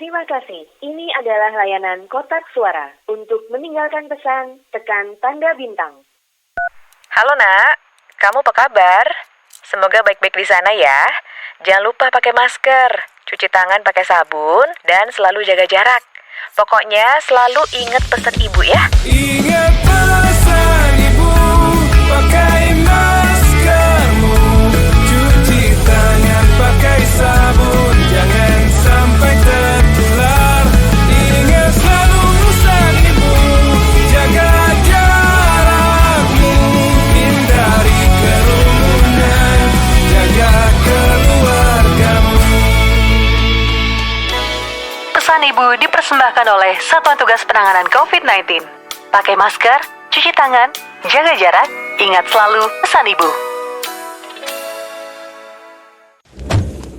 Terima kasih. Ini adalah layanan kotak suara. Untuk meninggalkan pesan, tekan tanda bintang. Halo nak, kamu apa kabar? Semoga baik-baik di sana ya. Jangan lupa pakai masker, cuci tangan pakai sabun, dan selalu jaga jarak. Pokoknya selalu ingat pesan ibu ya. Ingat pesan ibu, pakai maskermu, cuci tangan pakai sabun, jangan sampai tertular. Ingat selalu pesan ibu, jaga jarakmu, hindari kerumunan, jaga keluargamu. Pesan ibu dipersembahkan oleh Satuan Tugas Penanganan COVID-19. Pakai masker, cuci tangan, jaga jarak, ingat selalu pesan ibu.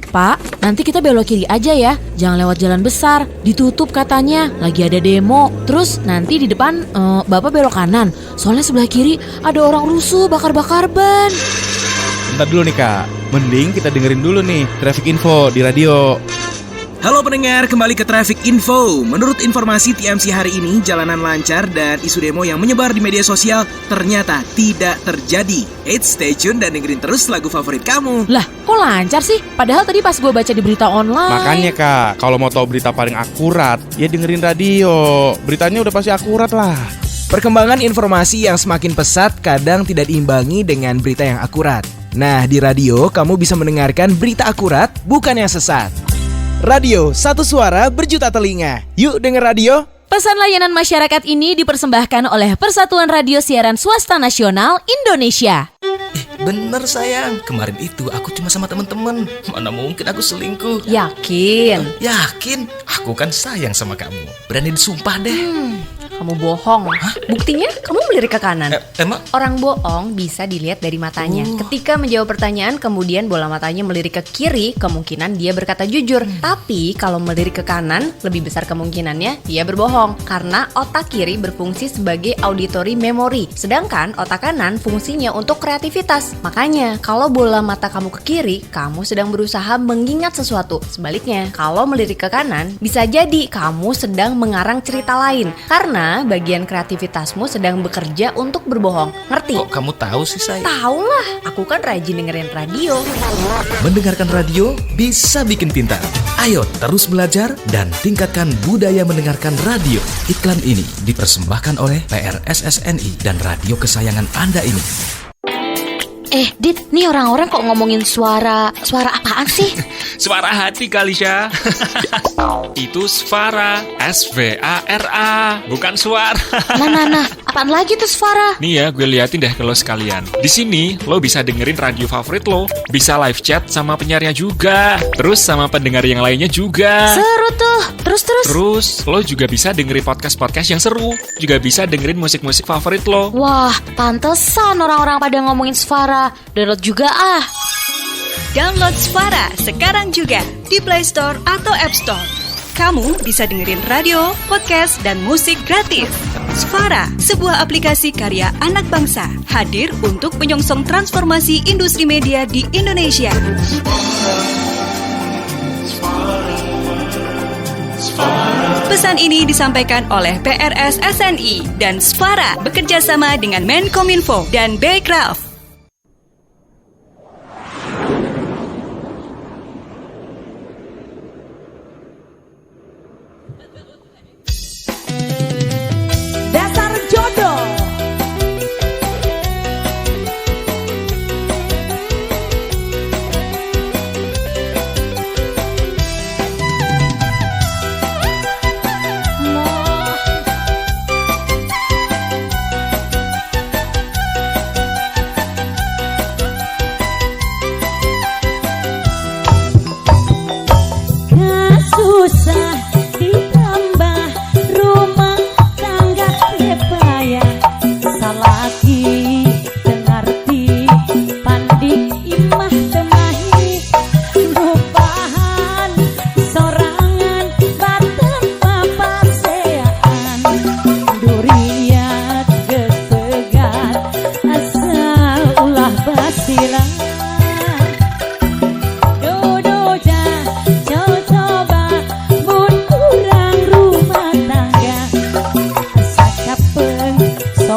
Pak, nanti kita belok kiri aja ya. Jangan lewat jalan besar, ditutup katanya. Lagi ada demo. Terus nanti di depan Bapak belok kanan. Soalnya sebelah kiri ada orang rusuh bakar-bakar ban. Bentar dulu nih Kak, mending kita dengerin dulu nih traffic info di radio. Halo pendengar, kembali ke Traffic Info. Menurut informasi TMC hari ini, jalanan lancar dan isu demo yang menyebar di media sosial ternyata tidak terjadi. Stay tune dan dengerin terus lagu favorit kamu. Lah, kok lancar sih? Padahal tadi pas gue baca di berita online. Makanya Kak, kalau mau tahu berita paling akurat, ya dengerin radio. Beritanya udah pasti akurat lah. Perkembangan informasi yang semakin pesat kadang tidak diimbangi dengan berita yang akurat. Nah, di radio kamu bisa mendengarkan berita akurat, bukan yang sesat. Radio, satu suara berjuta telinga. Yuk denger radio. Pesan layanan masyarakat ini dipersembahkan oleh Persatuan Radio Siaran Swasta Nasional Indonesia. Bener sayang, kemarin itu aku cuma sama teman-teman. Mana mungkin aku selingkuh. Yakin? Yakin, aku kan sayang sama kamu. Berani disumpah deh. Kamu bohong. Hah? Buktinya kamu melirik ke kanan. Emang? Orang bohong bisa dilihat dari matanya. Ketika menjawab pertanyaan kemudian bola matanya melirik ke kiri, kemungkinan dia berkata jujur. Tapi kalau melirik ke kanan, lebih besar kemungkinannya dia berbohong. Karena otak kiri berfungsi sebagai auditory memory, sedangkan otak kanan fungsinya untuk kreativitas. Makanya kalau bola mata kamu ke kiri, kamu sedang berusaha mengingat sesuatu. Sebaliknya, kalau melirik ke kanan, bisa jadi kamu sedang mengarang cerita lain. Karena bagian kreativitasmu sedang bekerja untuk berbohong. Ngerti? Kok kamu tahu sih sayang? Tahu lah, aku kan rajin dengerin radio. Mendengarkan radio bisa bikin pintar. Ayo terus belajar dan tingkatkan budaya mendengarkan radio. Iklan ini dipersembahkan oleh PRSSNI dan radio kesayangan Anda ini. Dit, nih orang-orang kok ngomongin suara apaan sih? Suara hati kali, Syah. Itu Svara, S-V-A-R-A, bukan suara. Nah, apaan lagi tuh suara? Nih ya, gue liatin deh ke lo sekalian. Di sini, lo bisa dengerin radio favorit lo, bisa live chat sama penyiarnya juga, terus sama pendengar yang lainnya juga. Seru tuh, terus. Terus, lo juga bisa dengerin podcast-podcast yang seru, juga bisa dengerin musik-musik favorit lo. Wah, pantesan orang-orang pada ngomongin suara. Download juga ah. Download Svara sekarang juga di Play Store atau App Store. Kamu bisa dengerin radio, podcast, dan musik gratis. Svara, sebuah aplikasi karya anak bangsa, hadir untuk menyongsong transformasi industri media di Indonesia. Pesan ini disampaikan oleh PRSSNI dan Svara bekerjasama dengan Menkominfo dan Bekraf.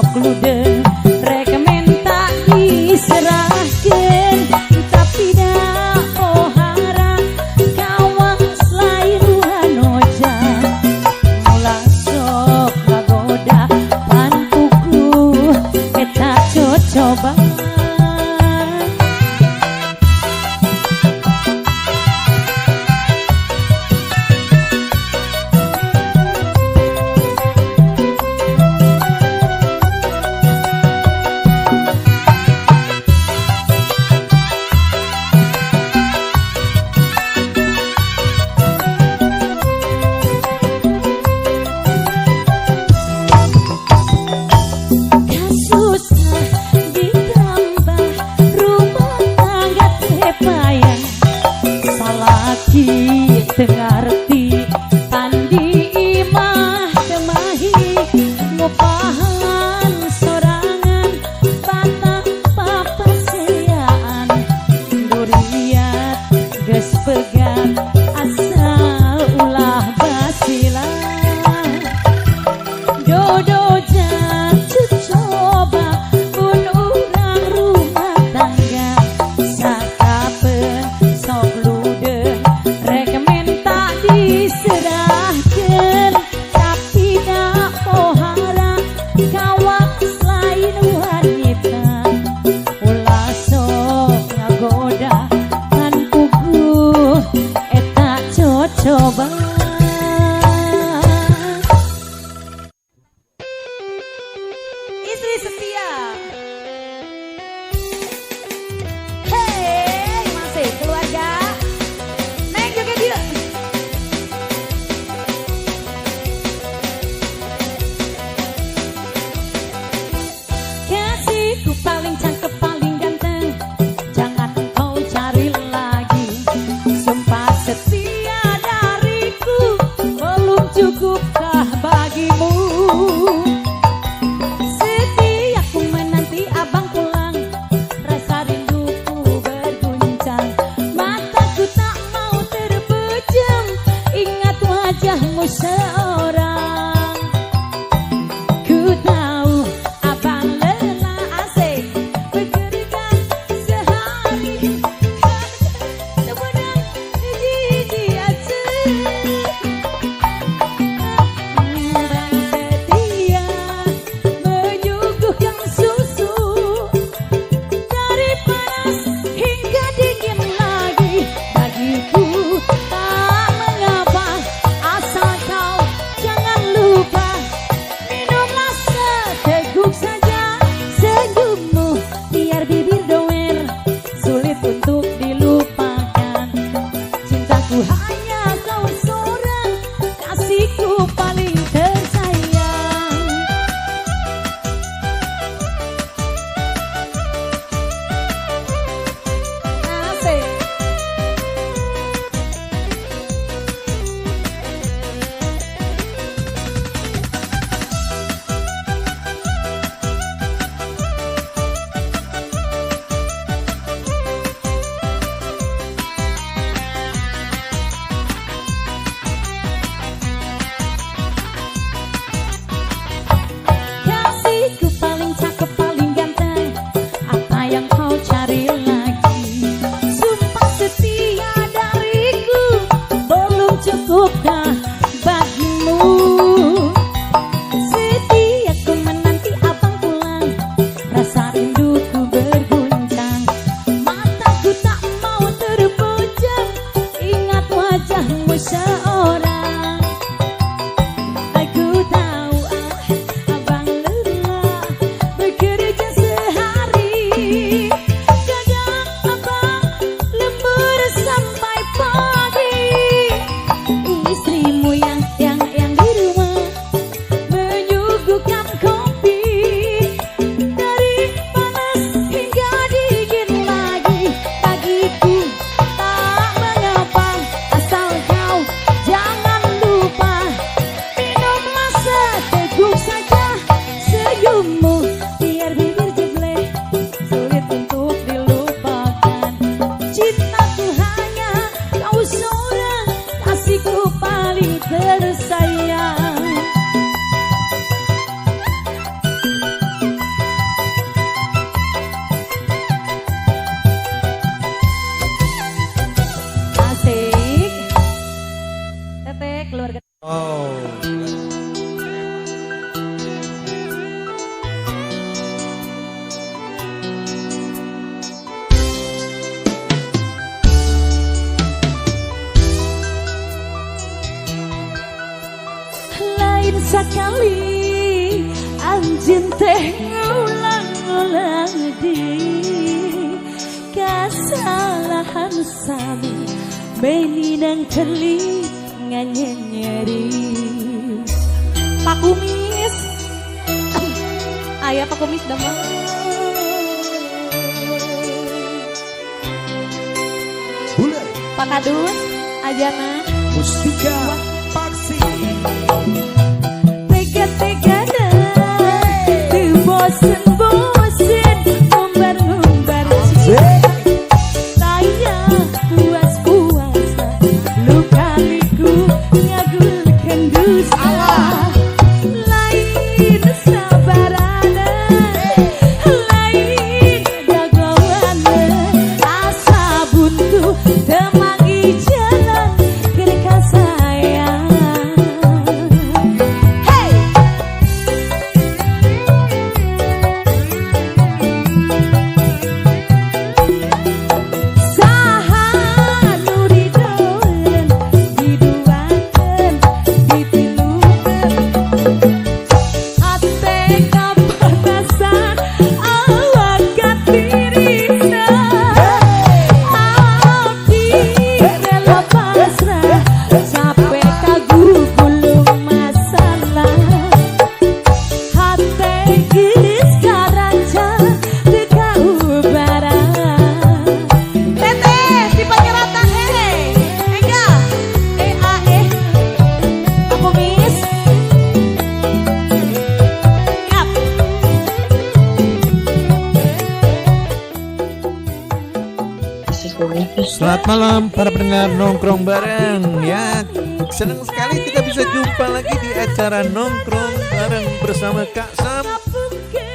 sok ludeun rek minta diserahkeun tapi da pohara kawas lain hanoja mula sok ngagoda pan puku eta cocoba. Tengarti tandi imah kemahi ngupahan sorangan patah papaseaan duriat geus pegat asal ulah basilah dodo jatuh coba pun urang rumah tangga sakapeun sok ludeun rek diserahkeun tapi da pohara kawas lain wanita ulah sok ngagoda kan puguh eta cocoba. Istri setia. Hey, masih keluarga. Neng juga dia. Kasihku paling cakep paling ganteng, jangan kau cari lagi. Sumpah setia dariku belum cukupkah bagimu? Setiaku menanti sekali anjing teh ngulang-ulang di kesalahan sami beni nang telinga nyeri. Pak Kumis ayah Pak Kumis damang Pak Kadus Ajana Mustika Paksi tega-tega tuh bosen-bosen ngumbar-ngumbar saya puas-puasa luka-liku ngagulkan dusta lain sabarana lain dagowana asa buntu temangi jalan ketika sayang. Hey! Saha nu didolen diduakeun ditilukeun ate kapanasan awak katirisa abdi rela pasrah capek kagulung masalah hate geus karanca teu kaubaran teteh si pangeratan enggak aku mis yap Selamat malam para pendengar nongkrong bareng ya. Senang sekali kita bisa jumpa lagi di acara nongkrong bareng bersama Kak Sam,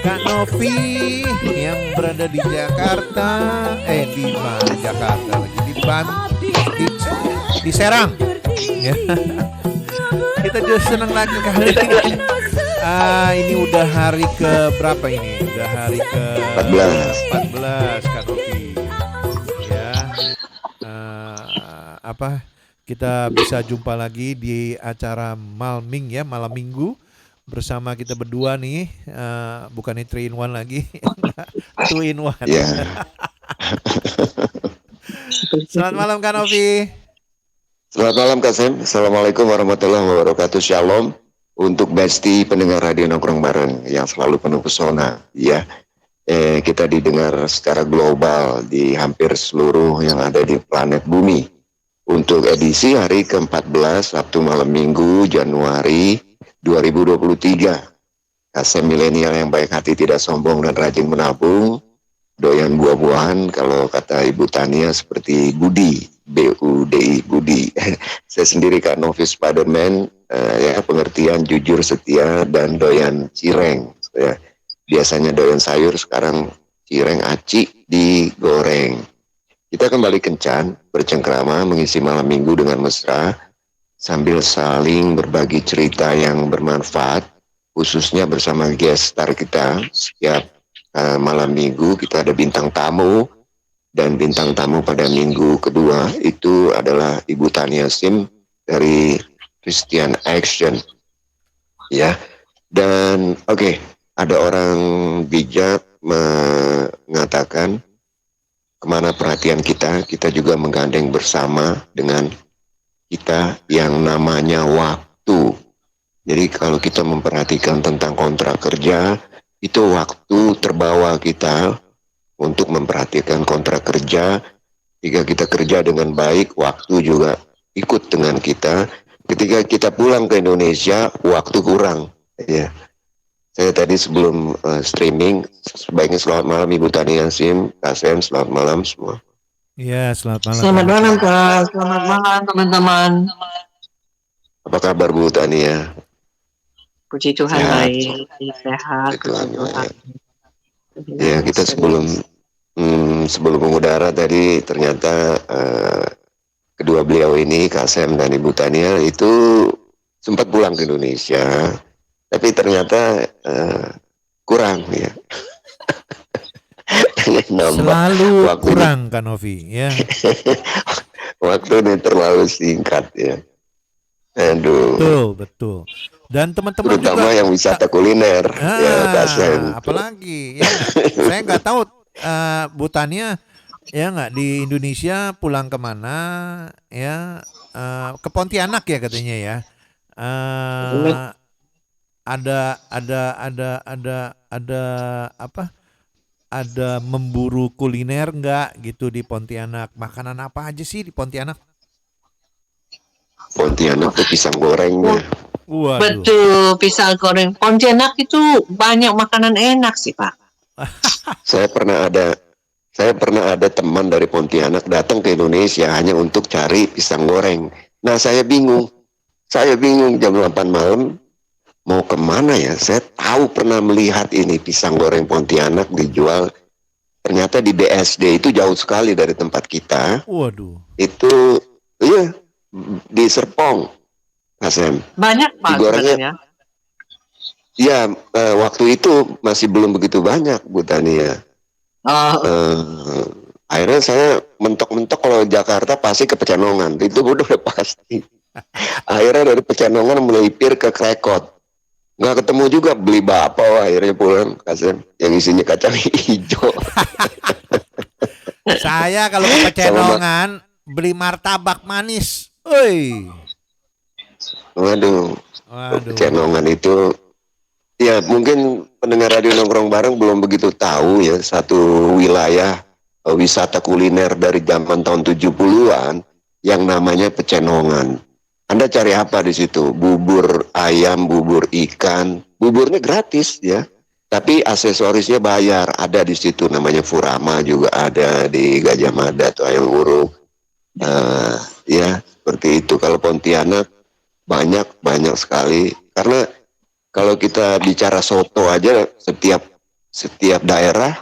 Kak Novi yang berada di Jakarta, di mana Jakarta lagi di Serang. Ya. Kita juga senang lagi kali ini. Ini udah hari ke berapa ini? Udah hari ke 14 Kak Novi. Kita bisa jumpa lagi di acara Malming ya, malam minggu bersama kita berdua nih, bukannya 3 in 1 lagi 2 in 1 Selamat malam Kak Novi. Selamat malam Kak Sam. Assalamualaikum warahmatullahi wabarakatuh. Shalom untuk besti pendengar radio nongkrong bareng yang selalu penuh pesona ya. Kita didengar secara global di hampir seluruh yang ada di planet bumi. Untuk edisi hari ke-14 Sabtu malam minggu Januari 2023. Kasem milenial yang baik hati, tidak sombong dan rajin menabung, doyan buah-buahan kalau kata Ibu Tania seperti Budi, B-U-D-I, Budi. Saya sendiri Kak Novi Spiderman, ya pengertian jujur, setia dan doyan cireng. Ya, biasanya doyan sayur, sekarang cireng aci digoreng. Kita kembali kencan, bercengkrama, mengisi malam minggu dengan mesra, sambil saling berbagi cerita yang bermanfaat, khususnya bersama guest star kita. Setiap malam minggu kita ada bintang tamu, dan bintang tamu pada minggu kedua itu adalah Ibu Tania Sim dari Christian Action. Ya, dan ada orang bijak mengatakan, kemana perhatian kita juga menggandeng bersama dengan kita yang namanya waktu. Jadi kalau kita memperhatikan tentang kontrak kerja, itu waktu terbawa kita untuk memperhatikan kontrak kerja. Jika kita kerja dengan baik, waktu juga ikut dengan kita. Ketika kita pulang ke Indonesia, waktu kurang. Ya. Saya tadi sebelum streaming, sebaiknya selamat malam Ibu Tania Sim, Kak Sam, selamat malam semua. Iya, selamat malam. Selamat malam Kak, selamat malam teman-teman. Apa kabar Bu Tania? Puji Tuhan baik, sehat. Ya, kita sebelum mengudara tadi ternyata kedua beliau ini, Kak Sam dan Ibu Tania itu sempat pulang ke Indonesia. Tapi ternyata kurang ya. Selalu kurang Kak Novi ya. Waktu ini terlalu singkat ya. Aduh. Betul. Dan teman-teman terutama juga yang wisata kuliner ya Kasem. apalagi ya nggak? Saya nggak tahu Bu Tania ya nggak di Indonesia pulang kemana ya, ke Pontianak ya katanya ya. Ada apa? Ada memburu kuliner nggak gitu di Pontianak? Makanan apa aja sih di Pontianak? Pontianak tuh pisang gorengnya. Waduh. Betul, pisang goreng. Pontianak itu banyak makanan enak sih, Pak. Saya pernah ada teman dari Pontianak datang ke Indonesia hanya untuk cari pisang goreng. Nah, saya bingung jam 8 malam mau kemana ya. Saya tahu pernah melihat ini pisang goreng Pontianak dijual. Ternyata di BSD itu jauh sekali dari tempat kita. Waduh. Itu iya di Serpong, Kasem. Banyak Pak sebenarnya. Iya, waktu itu masih belum begitu banyak Bu Tania. Akhirnya saya mentok-mentok kalau Jakarta pasti ke Pecenongan, itu udah pasti. Akhirnya dari Pecenongan melipir ke Krekot, nggak ketemu juga, beli bakpao akhirnya pulang Kasem yang isinya kacang hijau. Saya kalau ke Pecenongan beli martabak manis. Waduh. Pecenongan itu ya mungkin pendengar radio nongkrong bareng belum begitu tahu ya, satu wilayah wisata kuliner dari zaman tahun 70-an yang namanya Pecenongan. Anda cari apa di situ? Bubur ayam, bubur ikan, buburnya gratis ya. Tapi aksesorisnya bayar, ada di situ namanya Furama juga ada di Gajah Mada atau Ayam Wuruk. Ya seperti itu. Kalau Pontianak banyak sekali, karena kalau kita bicara soto aja setiap daerah,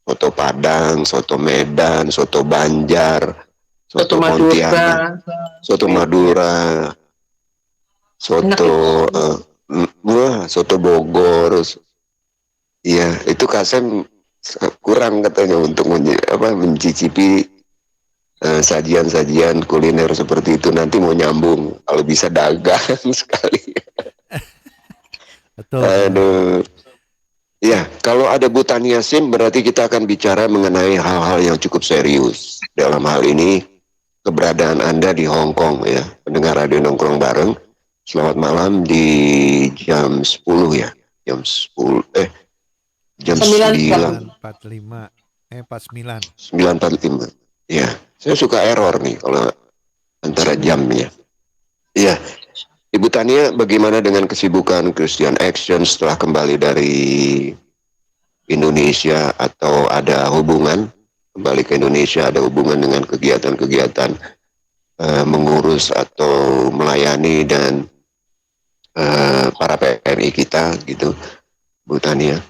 soto Padang, soto Medan, soto Banjar, soto Pontianak, soto Madura, soto Bogor. Iya, itu Kasem kurang katanya untuk mencicipi sajian-sajian kuliner seperti itu. Nanti mau nyambung kalau bisa dagang sekali. Betul. Aduh. Ya, kalau ada Bu Tania Sim berarti kita akan bicara mengenai hal-hal yang cukup serius. Dalam hal ini keberadaan Anda di Hong Kong ya, pendengar radio nongkrong bareng. Selamat malam di jam 10 ya. Jam 9:45. 9:45. Ya, saya suka error nih kalau antara jamnya. Iya. Ibu Tania, bagaimana dengan kesibukan Christian Action setelah kembali dari Indonesia, atau ada hubungan kembali ke Indonesia, ada hubungan dengan kegiatan-kegiatan mengurus atau melayani dan para PRI kita gitu, Bu Tania?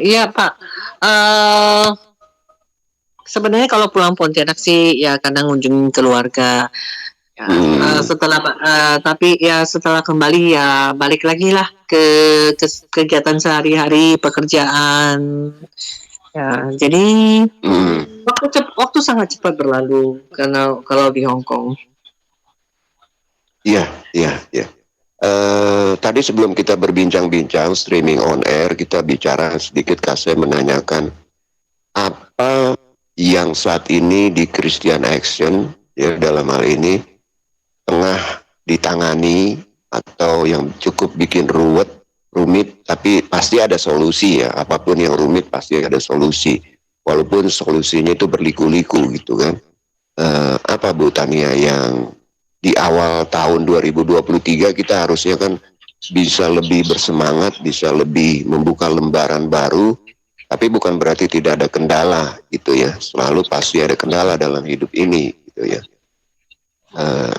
Iya Pak. Sebenarnya kalau pulang Pontianak sih ya kadang ngunjungin keluarga. Tapi ya setelah kembali ya balik lagi lah ke kegiatan sehari-hari, pekerjaan. Ya, jadi waktu sangat cepat berlalu karena kalau di Hong Kong. Iya. Tadi sebelum kita berbincang-bincang streaming on air, kita bicara sedikit, Kasem menanyakan apa yang saat ini di Christian Action ya dalam hal ini tengah ditangani atau yang cukup bikin rumit, tapi pasti ada solusi ya. Apapun yang rumit pasti ada solusi, walaupun solusinya itu berliku-liku gitu kan. Apa Bu Tania yang di awal tahun 2023 kita harusnya kan bisa lebih bersemangat, bisa lebih membuka lembaran baru, tapi bukan berarti tidak ada kendala gitu ya. Selalu pasti ada kendala dalam hidup ini gitu ya.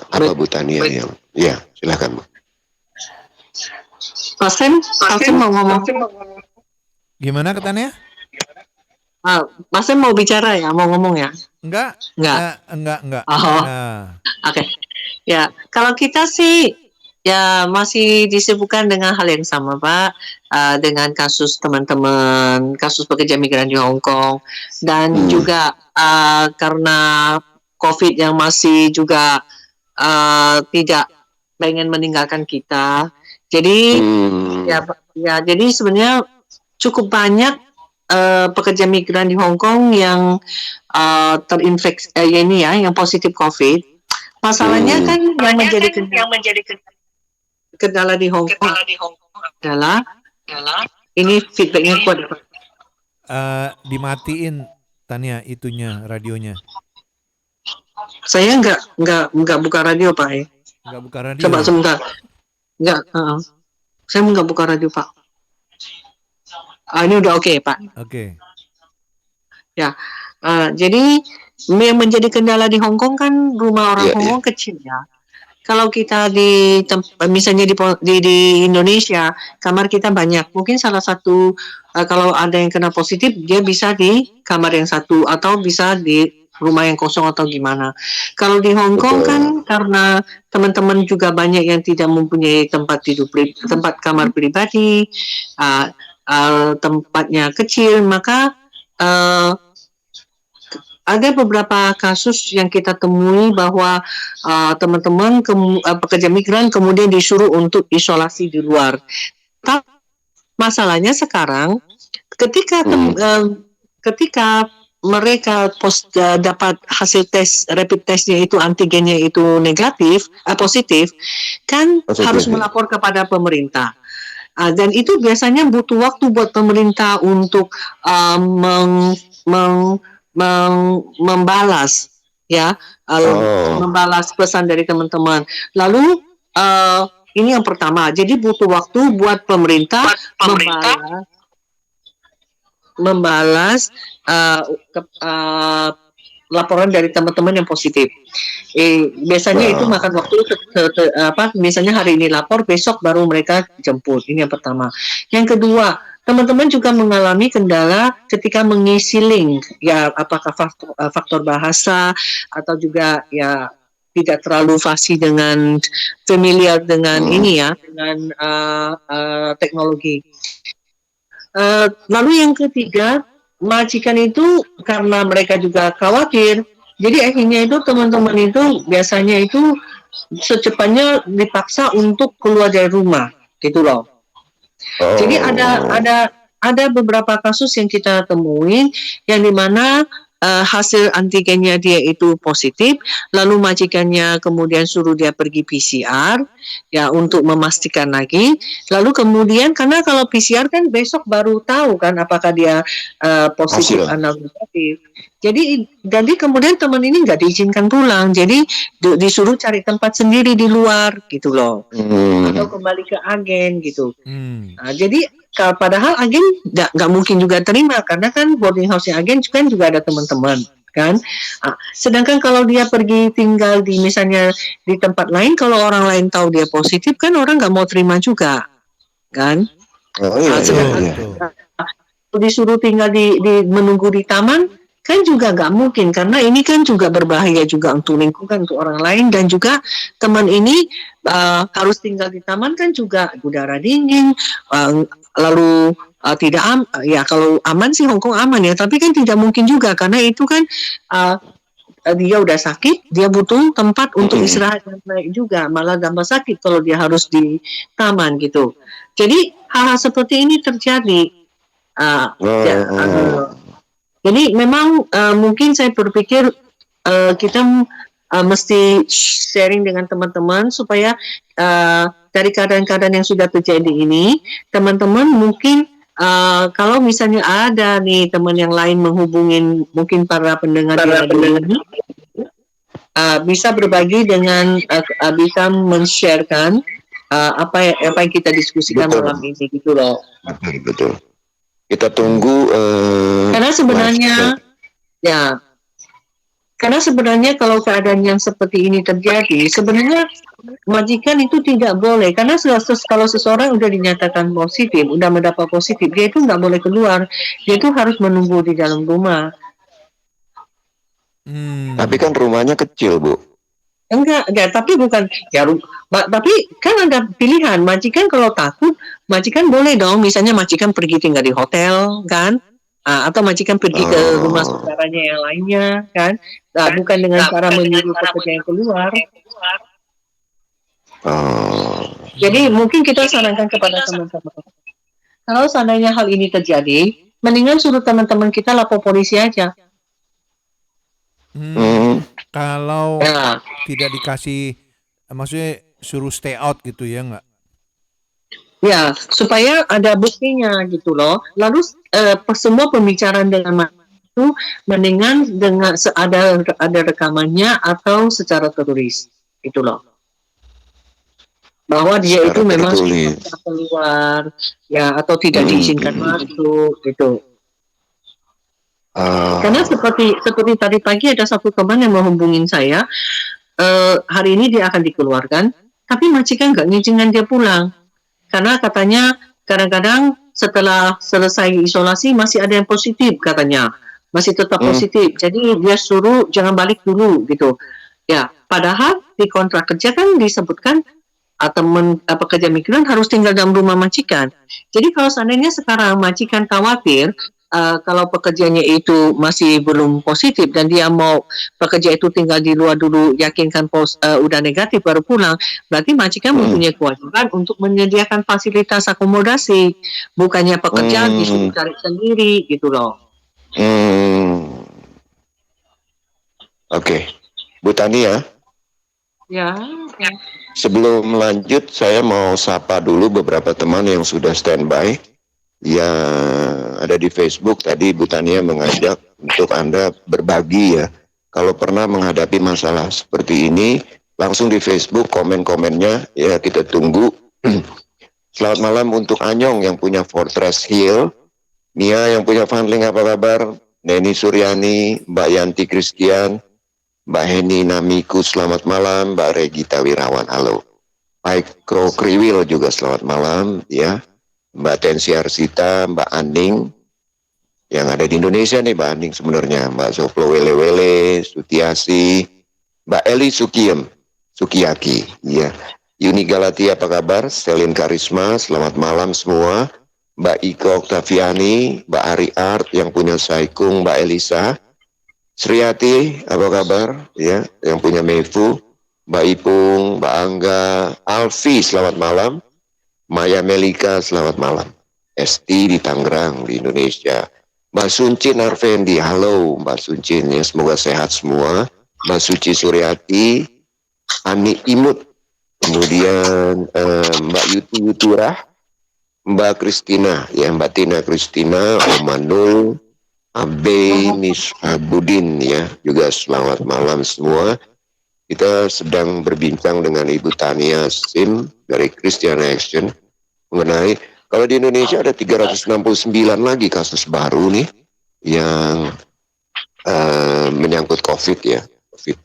Apa Bu Tania yang ya silakan Bu. Kasem mau ngomong. Gimana katanya? Kasem mau bicara ya, mau ngomong ya? Enggak. Oh. Oke. Ya, kalau kita sih ya masih disibukkan dengan hal yang sama Pak, dengan kasus teman-teman, kasus pekerja migran di Hong Kong, dan juga karena COVID yang masih juga tidak pengen meninggalkan kita. Jadi jadi sebenarnya cukup banyak pekerja migran di Hong Kong yang terinfeksi yang positif COVID. Masalahnya kan yang menjadi kendala di Hong Kong adalah ini feedbacknya kuat. Dimatiin Tania itunya radionya. Saya nggak buka radio Pak ya. Nggak buka radio. Coba sebentar. Saya nggak buka radio Pak. Ini udah oke Pak. Oke. Ya, jadi yang menjadi kendala di Hong Kong kan rumah orang Hong Kong kecil ya. Kalau kita misalnya di Indonesia, kamar kita banyak. Mungkin salah satu kalau ada yang kena positif, dia bisa di kamar yang satu atau bisa di rumah yang kosong atau gimana. Kalau di Hong Kong kan karena teman-teman juga banyak yang tidak mempunyai tempat kamar pribadi, tempatnya kecil, maka ada beberapa kasus yang kita temui bahwa teman-teman pekerja migran kemudian disuruh untuk isolasi di luar. Tapi masalahnya sekarang ketika mereka dapat hasil tes rapid testnya itu antigennya itu positif, kan harus melapor kepada pemerintah. Dan itu biasanya butuh waktu buat pemerintah untuk membalas membalas pesan dari teman-teman. Lalu ini yang pertama, jadi butuh waktu buat pemerintah membalas laporan dari teman-teman yang positif. Biasanya itu makan waktu misalnya hari ini lapor, besok baru mereka jemput. Ini yang pertama. Yang kedua, teman-teman juga mengalami kendala ketika mengisi link, ya apakah faktor bahasa atau juga ya tidak terlalu fasih dengan familiar dengan dengan teknologi. Lalu yang ketiga, majikan itu karena mereka juga khawatir, jadi akhirnya itu teman-teman itu biasanya itu secepatnya dipaksa untuk keluar dari rumah, gitu loh. Jadi ada beberapa kasus yang kita temuin yang dimana hasil antigennya dia itu positif, lalu majikannya kemudian suruh dia pergi PCR ya untuk memastikan lagi, lalu kemudian karena kalau PCR kan besok baru tahu kan apakah dia positif atau negatif. Jadi kemudian teman ini nggak diizinkan pulang, jadi disuruh cari tempat sendiri di luar gitu loh, atau kembali ke agen gitu. Nah, jadi padahal agen nggak mungkin juga terima karena kan boarding house agen kan juga ada teman-teman kan. Sedangkan kalau dia pergi tinggal di misalnya di tempat lain, kalau orang lain tahu dia positif kan orang nggak mau terima juga kan. Disuruh tinggal di menunggu di taman kan juga nggak mungkin karena ini kan juga berbahaya juga untuk lingkungan, untuk orang lain, dan juga teman ini harus tinggal di taman kan juga udara dingin, lalu tidak ya kalau aman sih Hong Kong aman ya, tapi kan tidak mungkin juga karena itu kan dia udah sakit, dia butuh tempat untuk istirahat yang baik juga, malah tambah sakit kalau dia harus di taman gitu. Jadi hal-hal seperti ini terjadi. Jadi memang mungkin saya berpikir kita mesti sharing dengan teman-teman supaya dari keadaan-keadaan yang sudah terjadi ini, teman-teman mungkin kalau misalnya ada nih teman yang lain menghubungin mungkin para pendengar ini, bisa berbagi dengan bisa men-sharekan apa yang kita diskusikan malam ini gitu loh. Betul. Kita tunggu. Karena sebenarnya kalau keadaan yang seperti ini terjadi, sebenarnya majikan itu tidak boleh, karena kalau seseorang udah dinyatakan positif, udah mendapat positif, dia itu nggak boleh keluar, dia itu harus menunggu di dalam rumah. Tapi kan rumahnya kecil, Bu. Enggak, tapi bukan ya, tapi kan ada pilihan. Majikan kalau takut, majikan boleh dong, misalnya majikan pergi tinggal di hotel kan, atau majikan pergi ke rumah saudaranya yang lainnya kan, bukan dengan cara menyuruh pekerja yang keluar. Jadi mungkin kita sarankan kepada teman-teman, kalau seandainya hal ini terjadi, mendingan suruh teman-teman kita lapor polisi aja. Kalau tidak dikasih, maksudnya suruh stay out gitu ya nggak? Ya, supaya ada buktinya gitu loh. Lalu semua pembicaraan dengan itu mendingan dengan ada rekamannya atau secara tertulis, gitu loh. Bahwa dia Secara itu memang tertulis. sudah keluar, ya, atau tidak diizinkan masuk, gitu. Karena seperti tadi pagi ada satu teman yang menghubungin saya, hari ini dia akan dikeluarkan, tapi majikan nggak ngizinkan dia pulang. Karena katanya kadang-kadang setelah selesai isolasi masih ada yang positif katanya, masih tetap positif. Jadi dia suruh jangan balik dulu gitu. Ya, padahal di kontrak kerja kan disebutkan pekerja migran harus tinggal dalam rumah majikan. Jadi kalau seandainya sekarang majikan khawatir kalau pekerjanya itu masih belum positif dan dia mau pekerja itu tinggal di luar dulu, yakinkan udah negatif baru pulang, berarti majikan mempunyai kewajiban untuk menyediakan fasilitas akomodasi, bukannya pekerja disuruh cari sendiri gitu loh. Oke. Bu Tania, Ya. sebelum lanjut saya mau sapa dulu beberapa teman yang sudah standby. Yang ada di Facebook. Tadi Bu Tania mengajak untuk Anda berbagi ya. Kalau pernah menghadapi masalah seperti ini, langsung di Facebook komen-komennya ya, kita tunggu. Selamat malam untuk Anyong yang punya Fortress Hill, Nia yang punya Funling, apa kabar? Neni Suryani, Mbak Yanti Christian, Mbak Heni Namiku, selamat malam. Mbak Regita Wirawan, halo. Pak Kro Kriwil juga selamat malam ya. Mbak Tensi Arsita, Mbak Aning yang ada di Indonesia nih, Mbak Aning sebenarnya, Mbak Soplo Wele Sutiasi, Mbak Eli Sukiyaki, ya. Yuni Galati, apa kabar? Selin Karisma, selamat malam semua. Mbak Iko Oktaviani, Mbak Ari Art yang punya Saikung, Mbak Elisa, Sriati, apa kabar? Ya, yang punya Mefu, Mbak Ipung, Mbak Angga, Alfi, selamat malam. Maya Melika, selamat malam. Esti di Tangerang, di Indonesia. Mbak Suncin Arvendi, halo Mbak Suncin, ya, semoga sehat semua. Mbak Suci Suryati, Ani Imut, kemudian Mbak Yuti Yuturah, Mbak Kristina, ya, Mbak Tina Kristina, Omanul, Abe Miss Budin, ya, juga selamat malam semua. Kita sedang berbincang dengan Ibu Tania Sim dari Christian Action mengenai kalau di Indonesia ada 369 lagi kasus baru nih yang menyangkut COVID ya. COVID.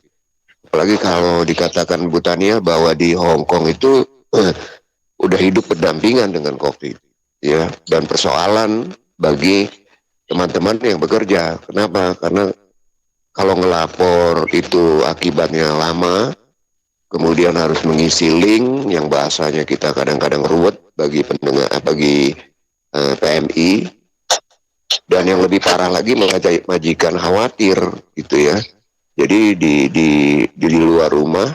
Apalagi kalau dikatakan Bu Tania bahwa di Hong Kong itu udah hidup berdampingan dengan COVID ya, dan persoalan bagi teman-teman yang bekerja. Kenapa? Karena kalau ngelapor itu akibatnya lama, kemudian harus mengisi link yang bahasanya kita kadang-kadang ruwet bagi pendengar, bagi PMI, dan yang lebih parah lagi majikan khawatir gitu ya. Jadi di luar rumah,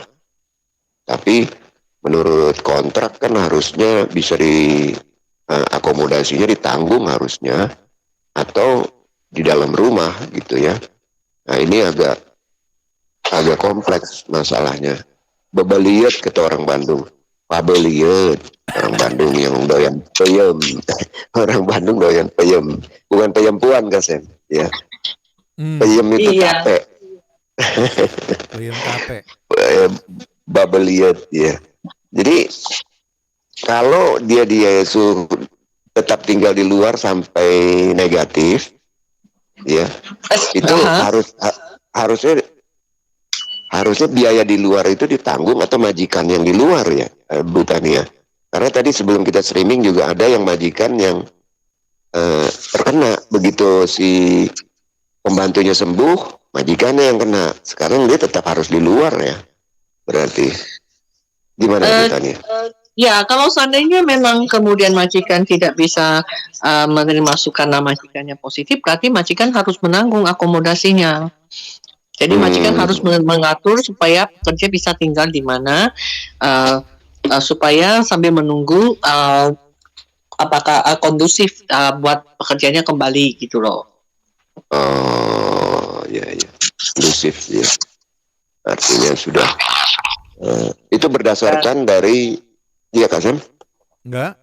tapi menurut kontrak kan harusnya bisa akomodasinya ditanggung harusnya, atau di dalam rumah gitu ya. Nah ini agak kompleks masalahnya. Bebeliet kata orang Bandung. Pabeliet orang Bandung yang doyan peyem. Orang Bandung doyan peyem. Bukan peyempuan Kasen ya. Peyem itu tape. Peyem tape. Babeliet ya. Jadi kalau dia suruh tetap tinggal di luar sampai negatif, ya, itu harusnya biaya di luar itu ditanggung atau majikan yang di luar ya, Bu Tania. Karena tadi sebelum kita streaming juga ada yang majikan yang terkena begitu si pembantunya sembuh, majikannya yang kena. Sekarang dia tetap harus di luar ya. Berarti gimana Bu Tania? Ya, kalau seandainya memang kemudian majikan tidak bisa menerima masuk karena majikannya positif, berarti majikan harus menanggung akomodasinya. Jadi majikan harus mengatur supaya pekerja bisa tinggal di mana supaya sambil menunggu apakah kondusif buat pekerjaannya kembali gitu loh. Oh, ya. Kondusif ya. Artinya sudah. Itu berdasarkan dari, iya Kak Sam? Enggak.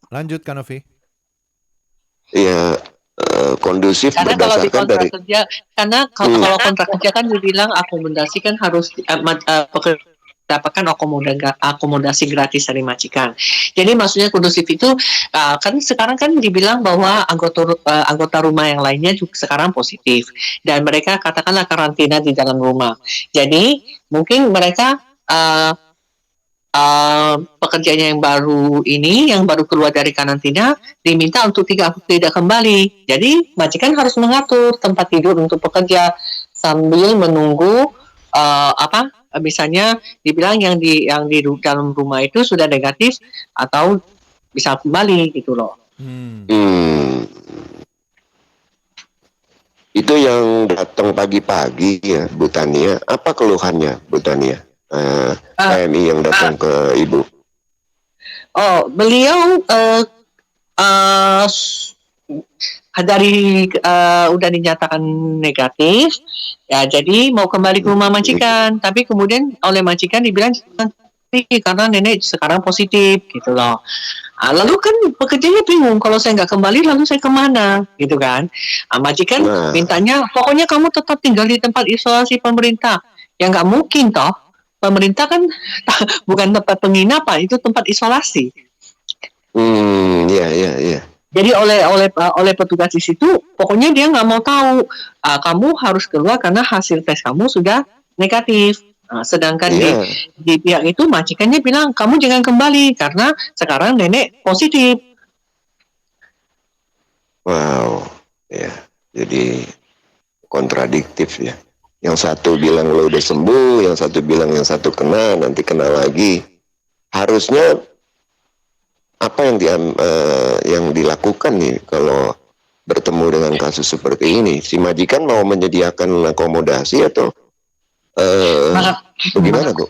Lanjut Kak Novi. Iya, kondusif Karena kalau di berdasarkan kontrak dari. kerja, karena kalau kontrak kerja kan dibilang akomodasi kan harus pekerja dapatkan akomodasi gratis dari majikan. Jadi maksudnya kondusif itu kan sekarang kan dibilang bahwa anggota rumah yang lainnya juga sekarang positif dan mereka katakanlah karantina di dalam rumah. Jadi mungkin mereka pekerjanya yang baru keluar dari karantina diminta untuk tidak kembali. Jadi majikan harus mengatur tempat tidur untuk pekerja sambil menunggu misalnya dibilang yang di dalam rumah itu sudah negatif atau bisa kembali gitu loh. Itu yang datang pagi-pagi ya Bu Tania. Apa keluhannya Bu Tania? PMI yang datang ke Ibu. Oh, beliau udah dinyatakan negatif ya, jadi mau kembali ke rumah majikan, tapi kemudian oleh majikan dibilang karena nenek sekarang positif gitu loh. Lalu kan pekerjanya bingung, kalau saya nggak kembali lalu saya kemana gitu kan. Majikan mintanya pokoknya kamu tetap tinggal di tempat isolasi pemerintah. Ya nggak mungkin toh, pemerintah kan bukan tempat penginapan, itu tempat isolasi. Iya. Jadi oleh petugas di situ, pokoknya dia nggak mau tahu. Kamu harus keluar karena hasil tes kamu sudah negatif. Sedangkan di pihak itu majikannya bilang kamu jangan kembali karena sekarang nenek positif. Wow, ya. Jadi kontradiktif ya. Yang satu bilang lo udah sembuh, yang satu bilang yang satu kena, nanti kena lagi. Harusnya apa yang dilakukan nih kalau bertemu dengan kasus seperti ini? Si majikan mau menyediakan akomodasi atau bagaimana, Bu?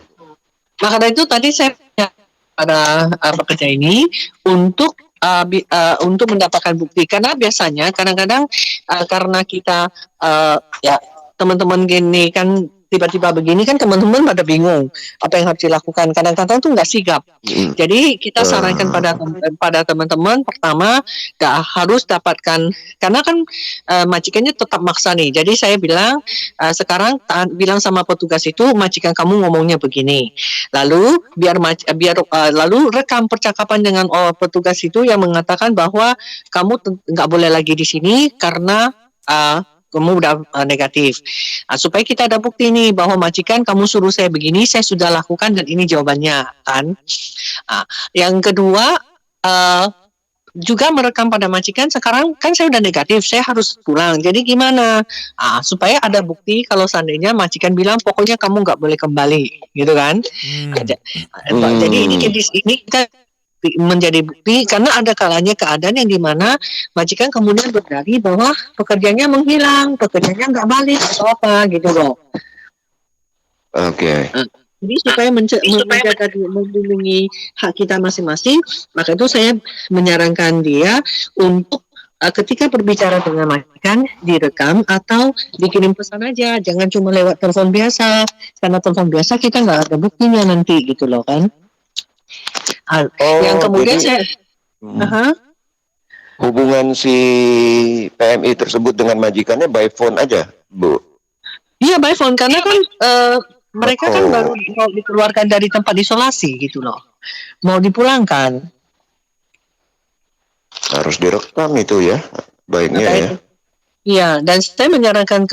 Maka itu tadi saya pada pekerja ini untuk mendapatkan bukti, karena biasanya kadang-kadang karena kita ya teman-teman gini kan tiba-tiba begini kan teman-teman pada bingung apa yang harus dilakukan, kadang-kadang tuh nggak sigap. Jadi kita sarankan pada teman-teman, pertama harus dapatkan, karena kan majikannya tetap maksa nih. Jadi saya bilang sekarang bilang sama petugas itu, majikan kamu ngomongnya begini, lalu lalu rekam percakapan dengan petugas itu yang mengatakan bahwa kamu nggak boleh lagi di sini karena kamu udah negatif. Supaya kita ada bukti nih bahwa majikan kamu suruh saya begini, saya sudah lakukan dan ini jawabannya kan. Yang kedua juga merekam pada majikan, sekarang kan saya udah negatif, saya harus pulang. Jadi gimana? Supaya ada bukti kalau seandainya majikan bilang pokoknya kamu nggak boleh kembali, gitu kan? Jadi ini kita menjadi bukti, karena ada kalanya keadaan yang dimana majikan kemudian berdalih bahwa pekerjaannya menghilang, pekerjaannya nggak balik atau apa gitu loh. Oke. Jadi supaya menjaga melindungi hak kita masing-masing, maka itu saya menyarankan dia untuk ketika berbicara dengan majikan direkam atau dikirim pesan aja, jangan cuma lewat telepon biasa, karena telepon biasa kita nggak ada buktinya nanti gitu loh kan. Yang kemudian hubungan si PMI tersebut dengan majikannya by phone aja, Bu? Iya, by phone, karena kan mereka kan baru mau dikeluarkan dari tempat isolasi gitu loh, mau dipulangkan. Harus direkam itu ya, baiknya ya. Iya, dan saya menyarankan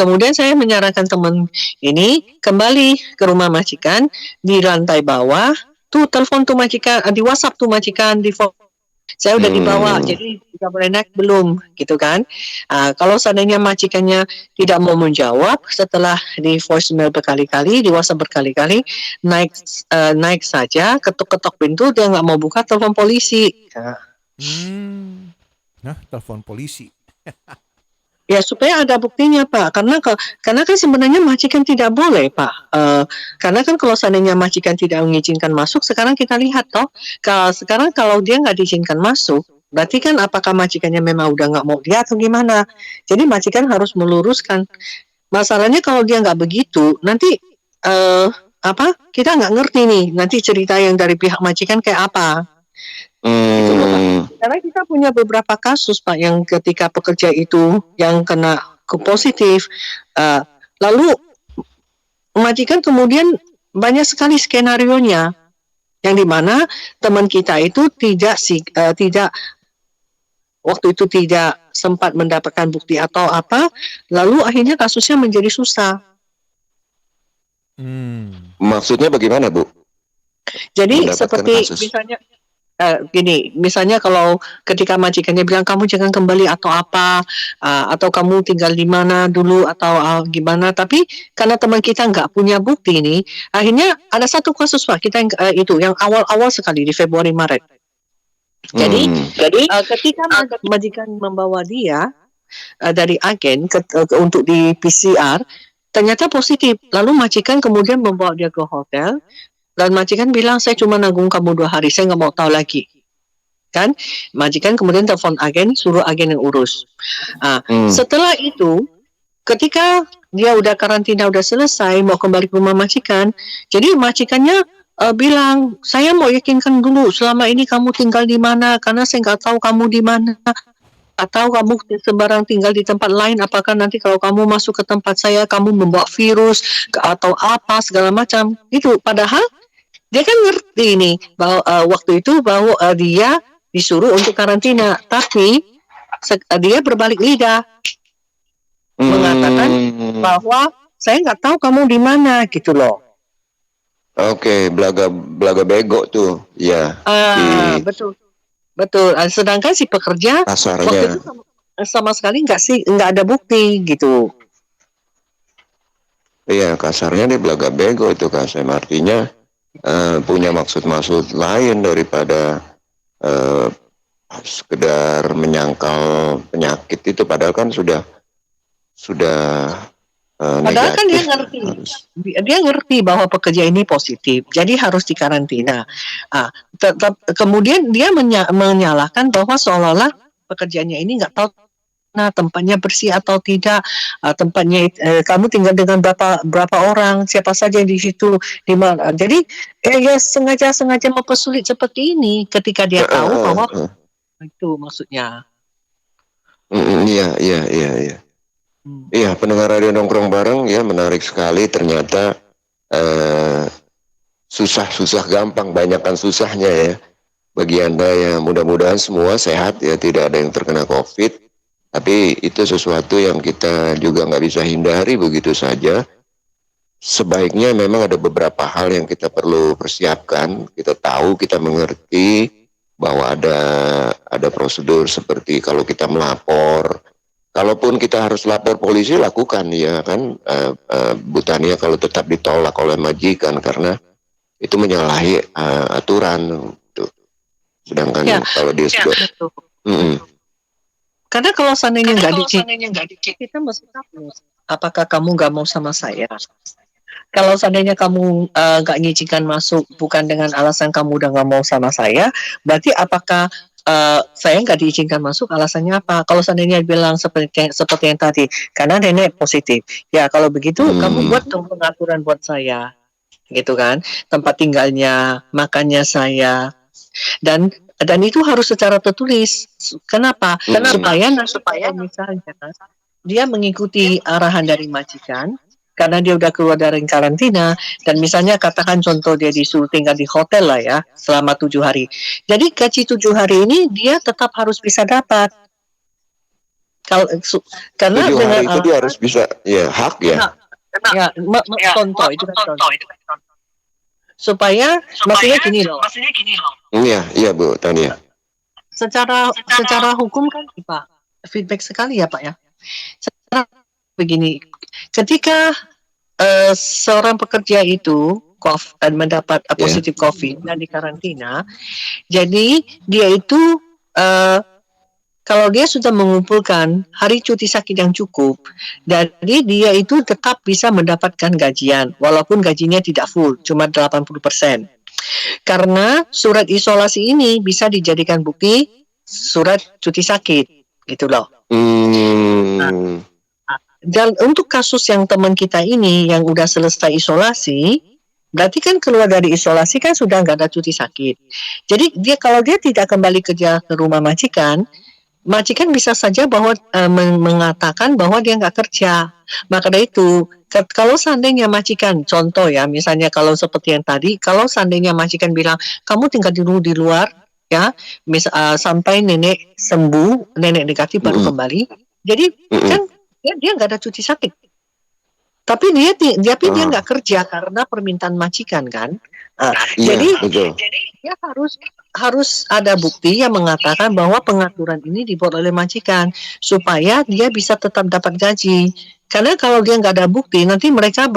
teman ini kembali ke rumah majikan di lantai bawah. Tuh telepon tuh majikan, di WhatsApp tuh majikan, di phone. Saya udah dibawa, jadi tidak boleh naik belum, gitu kan? Kalau seandainya majikannya tidak mau menjawab, setelah di voicemail berkali-kali, di WhatsApp berkali-kali, naik saja, ketuk-ketuk pintu, dia nggak mau buka, telepon polisi. Nah, telepon polisi. Ya supaya ada buktinya Pak, karena kan sebenarnya majikan tidak boleh Pak, karena kan kalau seandainya majikan tidak mengizinkan masuk, sekarang kita lihat toh, sekarang kalau dia nggak diizinkan masuk, berarti kan apakah majikannya memang udah nggak mau dia atau gimana? Jadi majikan harus meluruskan. Masalahnya kalau dia nggak begitu, nanti kita nggak ngerti nih, nanti cerita yang dari pihak majikan kayak apa. Itu loh, Pak. Karena kita punya beberapa kasus Pak yang ketika pekerja itu yang kena positif, lalu majikan kemudian banyak sekali skenarionya yang dimana teman kita itu tidak waktu itu tidak sempat mendapatkan bukti atau apa, lalu akhirnya kasusnya menjadi susah. Maksudnya bagaimana Bu? Jadi Mendapatkan seperti kasus. misalnya misalnya kalau ketika majikannya bilang kamu jangan kembali atau apa, atau kamu tinggal di mana dulu atau gimana, tapi karena teman kita nggak punya bukti ini, akhirnya ada satu kasus Pak kita yang awal-awal sekali di Februari Maret. Jadi ketika majikan membawa dia dari agen untuk di PCR, ternyata positif. Lalu majikan kemudian membawa dia ke hotel. Dan majikan bilang, saya cuma nanggung kamu 2 hari, saya nggak mau tahu lagi. Kan? Majikan kemudian telepon agen, suruh agen yang urus. Setelah itu, ketika dia udah karantina, udah selesai, mau kembali ke rumah majikan, jadi majikannya bilang, saya mau yakinkan dulu, selama ini kamu tinggal di mana, karena saya nggak tahu kamu di mana. Atau kamu sembarang tinggal di tempat lain, apakah nanti kalau kamu masuk ke tempat saya, kamu membawa virus, atau apa, segala macam. Itu, padahal dia kan ngerti nih bahwa waktu itu bahwa dia disuruh untuk karantina, tapi dia berbalik lidah mengatakan bahwa saya nggak tahu kamu di mana gitu loh. Oke, belaga bego tuh, ya. Betul. Sedangkan si pekerja Kasarnya. waktu itu sama sekali nggak ada bukti gitu. Iya, kasarnya dia belaga bego itu Kasem, artinya punya maksud-maksud lain daripada sekedar menyangkal penyakit itu, padahal kan sudah padahal kan dia ngerti bahwa pekerja ini positif, jadi harus dikarantina. Kemudian dia menyalahkan bahwa seolah-olah pekerjaannya ini nggak tahu tempatnya bersih atau tidak, tempatnya kamu tinggal dengan berapa orang, siapa saja di situ, di mana. Jadi ya sengaja mempersulit seperti ini ketika dia tahu bahwa itu maksudnya. Iya. Iya, pendengar radio nongkrong bareng ya, menarik sekali ternyata. Susah gampang, banyakkan susahnya ya. Bagi Anda yang mudah-mudahan semua sehat ya, tidak ada yang terkena COVID. Tapi itu sesuatu yang kita juga nggak bisa hindari begitu saja. Sebaiknya memang ada beberapa hal yang kita perlu persiapkan. Kita tahu, kita mengerti bahwa ada prosedur seperti kalau kita melapor. Kalaupun kita harus lapor polisi, lakukan ya kan, Bu Tania, kalau tetap ditolak oleh majikan karena itu menyalahi aturan. Sedangkan Ya, kalau dia sudah karena kalau seandainya nggak dicek, kita mesti tahu apakah kamu nggak mau sama saya. Kalau seandainya kamu nggak ngizinkan masuk bukan dengan alasan kamu udah nggak mau sama saya, berarti apakah saya nggak diizinkan masuk alasannya apa? Kalau seandainya bilang seperti yang tadi, karena nenek positif, ya kalau begitu kamu buat dong pengaturan buat saya, gitu kan? Tempat tinggalnya, makannya saya, dan itu harus secara tertulis. Kenapa? Supaya misalnya dia mengikuti arahan dari majikan, karena dia udah keluar dari karantina, dan misalnya katakan contoh dia disuruh tinggal di hotel lah ya selama 7 hari. Jadi gaji 7 hari ini dia tetap harus bisa dapat. Karena 7 dengan hari itu dia harus bisa, ya hak ya. Contoh itu kan contoh. Supaya maksudnya gini loh. Iya Bu Tania. Secara hukum kan Pak, feedback sekali ya Pak ya. Secara begini, ketika seorang pekerja itu mendapat positif COVID dan dikarantina, jadi dia itu kalau dia sudah mengumpulkan hari cuti sakit yang cukup, jadi dia itu tetap bisa mendapatkan gajian walaupun gajinya tidak full, cuma 80%. Karena surat isolasi ini bisa dijadikan bukti surat cuti sakit, gitu loh. Dan untuk kasus yang teman kita ini yang udah selesai isolasi, berarti kan keluar dari isolasi kan sudah nggak ada cuti sakit. Jadi kalau dia tidak kembali kerja ke rumah majikan bisa saja bahwa mengatakan bahwa dia nggak kerja. Maka dari itu, kalau seandainya majikan, contoh ya, misalnya kalau seperti yang tadi, kalau seandainya majikan bilang kamu tinggal dulu di luar, ya, sampai nenek sembuh, nenek negatif baru kembali. Jadi kan dia nggak ada cuti sakit. Tapi dia nggak kerja karena permintaan majikan kan. Jadi dia harus ada bukti yang mengatakan bahwa pengaturan ini dibuat oleh majikan supaya dia bisa tetap dapat gaji. Karena kalau dia nggak ada bukti, nanti mereka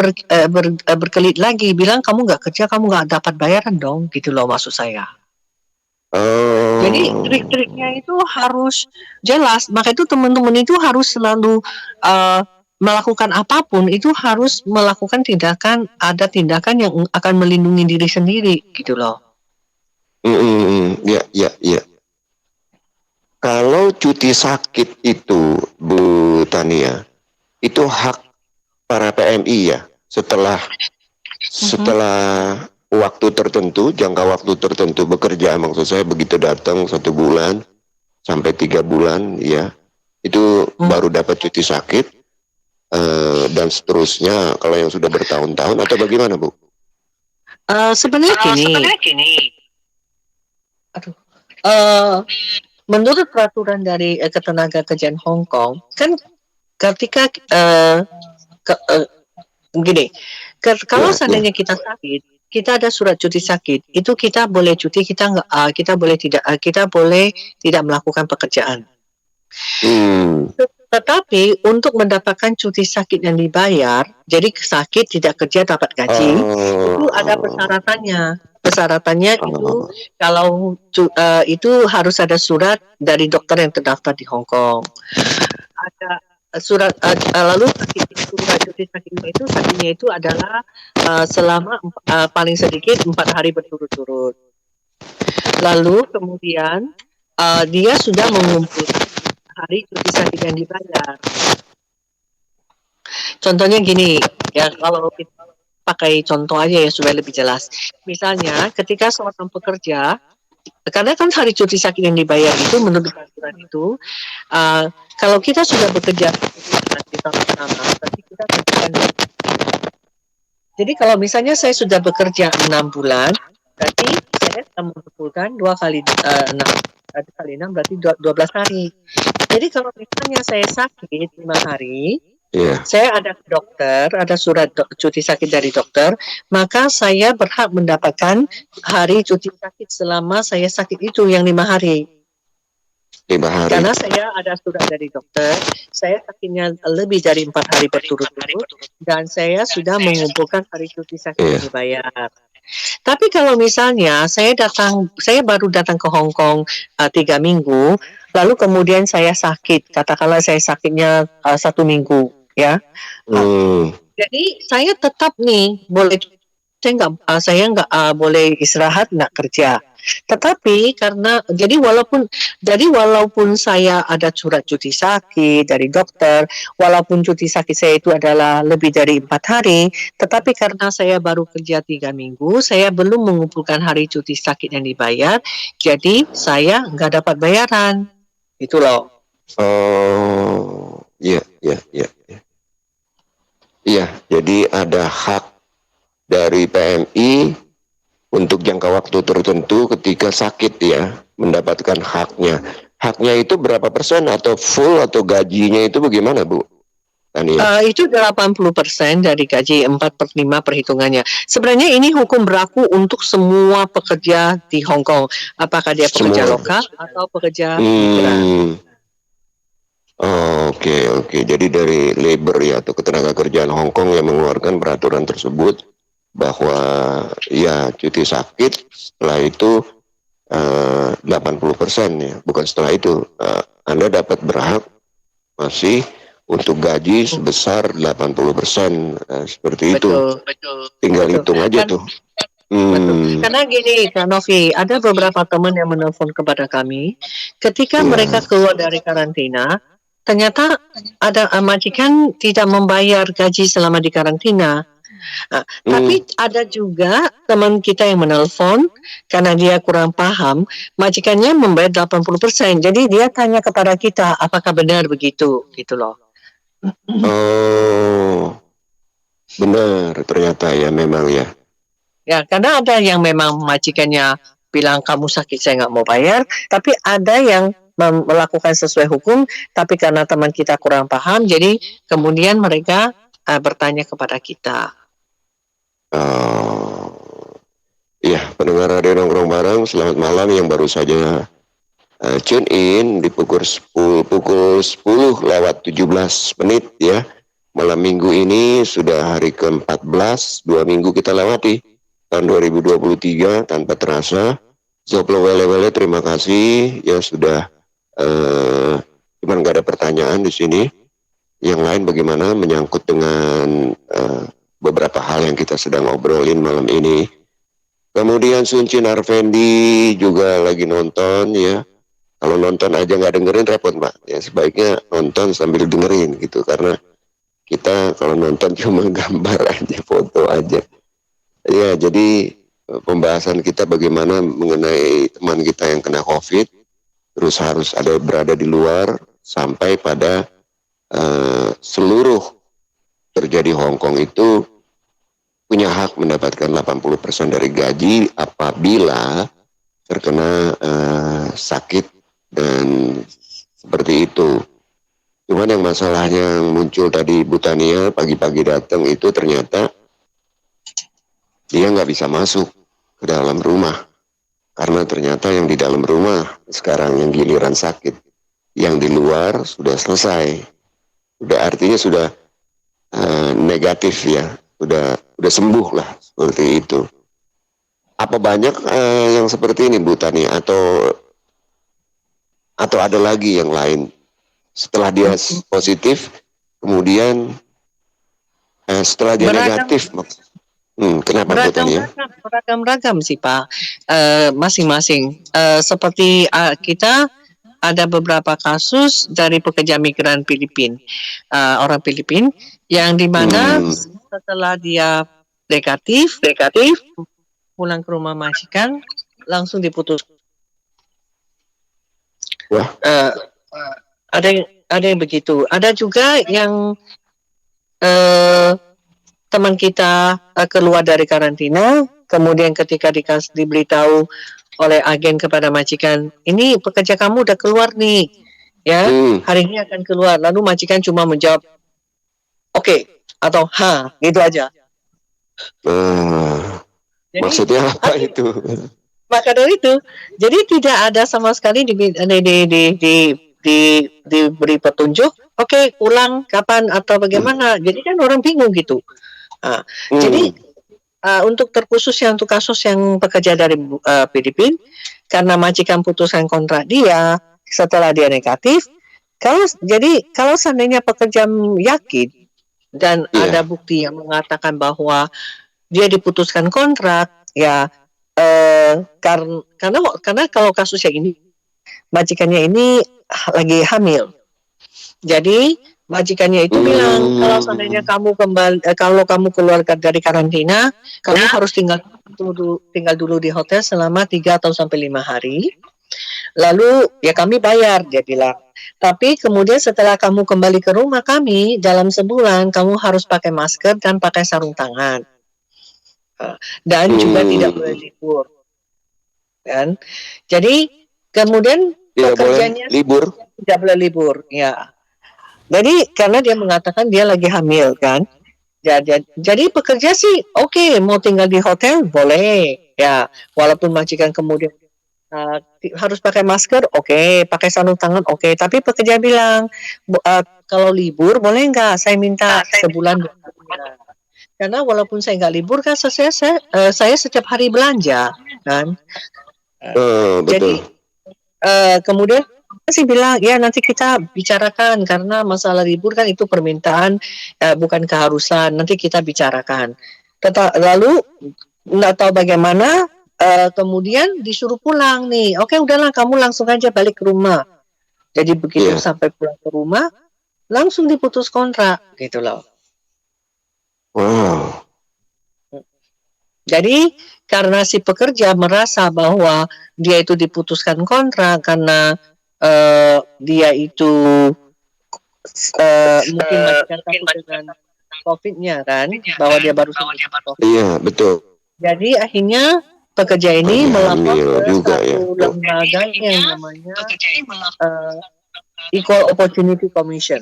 berkelit lagi bilang kamu nggak kerja, kamu nggak dapat bayaran dong, gitu loh maksud saya. Jadi trik-triknya itu harus jelas. Maka itu teman-teman itu harus selalu melakukan apapun itu harus melakukan tindakan yang akan melindungi diri sendiri, gitu loh. Ya. Kalau cuti sakit itu, Bu Tania, itu hak para PMI ya. Setelah waktu tertentu, jangka waktu tertentu bekerja, maksud saya begitu datang 1 bulan sampai 3 bulan, ya, itu baru dapat cuti sakit, dan seterusnya kalau yang sudah bertahun-tahun atau bagaimana, Bu? Sebenarnya gini. Menurut peraturan dari Ketenagakerjaan Hong Kong, kan ketika kalau seandainya kita sakit, kita ada surat cuti sakit, itu kita boleh cuti, kita boleh tidak melakukan pekerjaan. Tetapi untuk mendapatkan cuti sakit yang dibayar, jadi sakit tidak kerja dapat gaji, itu ada persyaratannya. Persyaratannya itu kalau itu harus ada surat dari dokter yang terdaftar di Hong Kong. Ada surat lalu surat cuti sakitnya itu adalah selama paling sedikit 4 hari berturut-turut. Lalu kemudian dia sudah mengumpulkan hari cuti sakit yang dibayar. Contohnya gini, ya kalau kita pakai contoh aja ya supaya lebih jelas. Misalnya ketika seorang pekerja, karena kan hari cuti sakit yang dibayar itu menurut peraturan itu, kalau kita sudah bekerja di tahun pertama, berarti kita kerjakan. Jadi kalau misalnya saya sudah bekerja 6 bulan, berarti saya akan mengumpulkan 2 kali 6. 1 kali 6 berarti 12 hari. Jadi kalau misalnya saya sakit 5 hari, saya ada dokter, ada surat cuti sakit dari dokter, maka saya berhak mendapatkan hari cuti sakit selama saya sakit itu yang 5 hari. 5 hari. Karena saya ada surat dari dokter, saya sakitnya lebih dari 4 hari berturut-turut, dan saya sudah mengumpulkan hari cuti sakit yang dibayar. Tapi kalau misalnya saya baru datang ke Hong Kong 3 minggu, lalu kemudian saya sakit, katakanlah saya sakitnya 1 minggu, ya. Jadi saya tetap nih saya nggak boleh istirahat, nggak kerja. Tetapi walaupun saya ada surat cuti sakit dari dokter, walaupun cuti sakit saya itu adalah lebih dari 4 hari, tetapi karena saya baru kerja 3 minggu, saya belum mengumpulkan hari cuti sakit yang dibayar, jadi saya nggak dapat bayaran. Itu loh. Iya, jadi ada hak dari PMI untuk jangka waktu tertentu ketika sakit ya, mendapatkan haknya. Haknya itu berapa persen atau full atau gajinya itu bagaimana, Bu? Itu 80% dari gaji 4/5 perhitungannya. Sebenarnya ini hukum berlaku untuk semua pekerja di Hong Kong. Apakah dia pekerja lokal atau pekerja migran. Oke. Jadi dari labor ya atau Ketenagakerjaan Hong Kong yang mengeluarkan peraturan tersebut bahwa ya cuti sakit setelah itu 80% ya, bukan setelah itu. Anda dapat berhak masih untuk gaji sebesar 80%, seperti itu. Tinggal hitung aja tuh. Karena gini, Kak Novi, ada beberapa teman yang menelpon kepada kami, ketika mereka keluar dari karantina, ternyata ada majikan tidak membayar gaji selama di karantina. Tapi ada juga teman kita yang menelpon karena dia kurang paham, majikannya membayar 80%. Jadi dia tanya kepada kita, apakah benar begitu, gitu loh. Oh, benar ternyata ya, memang ya. Ya, karena ada yang memang majikannya bilang kamu sakit saya nggak mau bayar, tapi ada yang melakukan sesuai hukum, tapi karena teman kita kurang paham, jadi kemudian mereka bertanya kepada kita. Iya, pendengar radio nongkrong bareng, selamat malam yang baru saja tune in di pukul 10 lewat 17 menit ya. Malam minggu ini sudah hari ke-14, 2 minggu kita lewati tahun 2023 tanpa terasa. Zoplo wele terima kasih ya sudah cuman gak ada pertanyaan di sini. Yang lain bagaimana menyangkut dengan beberapa hal yang kita sedang ngobrolin malam ini. Kemudian Suncin Arvendi juga lagi nonton ya. Kalau nonton aja nggak dengerin repot Mbak. Ya sebaiknya nonton sambil dengerin gitu, karena kita kalau nonton cuma gambar aja, foto aja. Ya jadi pembahasan kita bagaimana mengenai teman kita yang kena COVID, terus harus ada berada di luar sampai pada seluruh terjadi Hongkong itu punya hak mendapatkan 80% dari gaji apabila terkena sakit dan seperti itu. Cuman yang masalahnya yang muncul tadi Bu Tania pagi-pagi datang itu ternyata dia nggak bisa masuk ke dalam rumah karena ternyata yang di dalam rumah sekarang yang giliran sakit, yang di luar sudah selesai, udah artinya sudah negatif ya, udah sembuh lah seperti itu. Apa banyak yang seperti ini Bu Tani atau ada lagi yang lain setelah dia positif kemudian setelah dia negatif? Kenapa Bu Tani ya? Beragam-ragam sih Pak, masing-masing. Seperti kita ada beberapa kasus dari pekerja migran Filipina, orang Filipina yang dimana setelah dia negatif pulang ke rumah majikan langsung diputus. Ada yang begitu. Ada juga yang teman kita keluar dari karantina, kemudian ketika diberitahu oleh agen kepada majikan, ini pekerja kamu udah keluar nih, ya hari ini akan keluar. Lalu majikan cuma menjawab oke atau gitu aja. Jadi, maksudnya apa itu? Maka dari itu, jadi tidak ada sama sekali diberi petunjuk. Oke, pulang kapan atau bagaimana? Jadi kan orang bingung gitu. Jadi untuk terkhususnya untuk kasus yang pekerja dari Filipina, karena majikan putuskan kontrak dia setelah dia negatif, kalau seandainya pekerja yakin dan ada bukti yang mengatakan bahwa dia diputuskan kontrak, ya karena kalau kasus yang ini majikannya ini lagi hamil, jadi majikannya itu bilang kalau seandainya kamu kalau kamu keluar dari karantina, kamu harus tinggal dulu di hotel selama 3 atau sampai 5 hari. Lalu ya kami bayar, dia bilang. Tapi kemudian setelah kamu kembali ke rumah kami dalam sebulan, kamu harus pakai masker dan pakai sarung tangan. Dan juga tidak boleh libur. Kan? Jadi kemudian pekerjanya tidak boleh libur, ya. Jadi karena dia mengatakan dia lagi hamil kan, jadi pekerja sih oke, mau tinggal di hotel boleh, ya walaupun majikan kemudian harus pakai masker, oke, pakai sarung tangan, oke, tapi pekerja bilang kalau libur boleh nggak? Saya minta sebulan. Karena walaupun saya nggak libur kan saya setiap hari belanja kan. Jadi kemudian saya bilang ya nanti kita bicarakan karena masalah libur kan itu permintaan bukan keharusan, nanti kita bicarakan. Lalu nggak tahu bagaimana kemudian disuruh pulang nih. Oke udahlah kamu langsung aja balik ke rumah. Jadi begitu sampai pulang ke rumah langsung diputus kontrak gitu loh. Wow. Jadi karena si pekerja merasa bahwa dia itu diputuskan kontrak karena dia itu mungkin takut dengan COVID-nya kan, bahwa dia baru COVID. Iya, betul. Jadi akhirnya pekerja ini melapor ke juga, satu lembaga yang namanya Equal Opportunity Commission.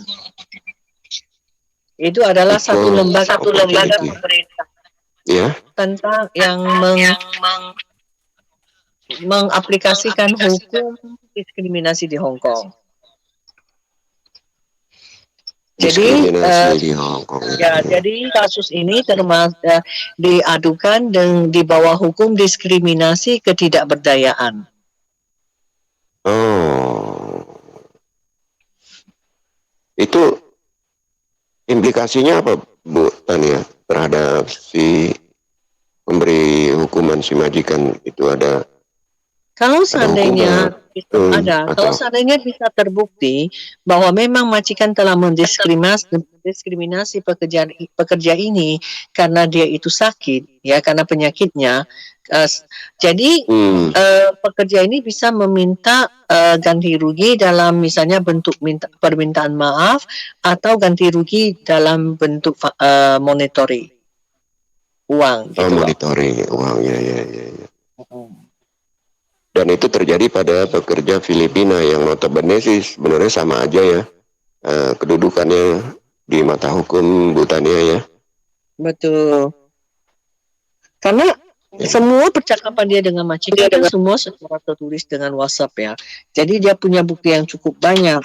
Itu adalah satu lembaga pemerintah. Ya. Tentang yang mengaplikasikan hukum diskriminasi di Hong Kong. Jadi, jadi kasus ini diadukan dan di bawah hukum diskriminasi ketidakberdayaan. Oh, itu implikasinya apa, Bu Tania, terhadap si pemberi hukuman, si majikan itu ada? Kalau seandainya kalau seandainya bisa terbukti bahwa memang majikan telah mendiskriminasi pekerja ini karena dia itu sakit, ya karena penyakitnya, jadi pekerja ini bisa meminta ganti rugi dalam misalnya bentuk permintaan maaf atau ganti rugi dalam bentuk monetary uang. Gitu monetary uang, ya. Dan itu terjadi pada pekerja Filipina yang notabene sih sebenarnya sama aja ya kedudukannya di mata hukum Bu Tania ya. Betul. Karena semua percakapan dia dengan majikan itu semua secara tertulis dengan WhatsApp ya. Jadi dia punya bukti yang cukup banyak.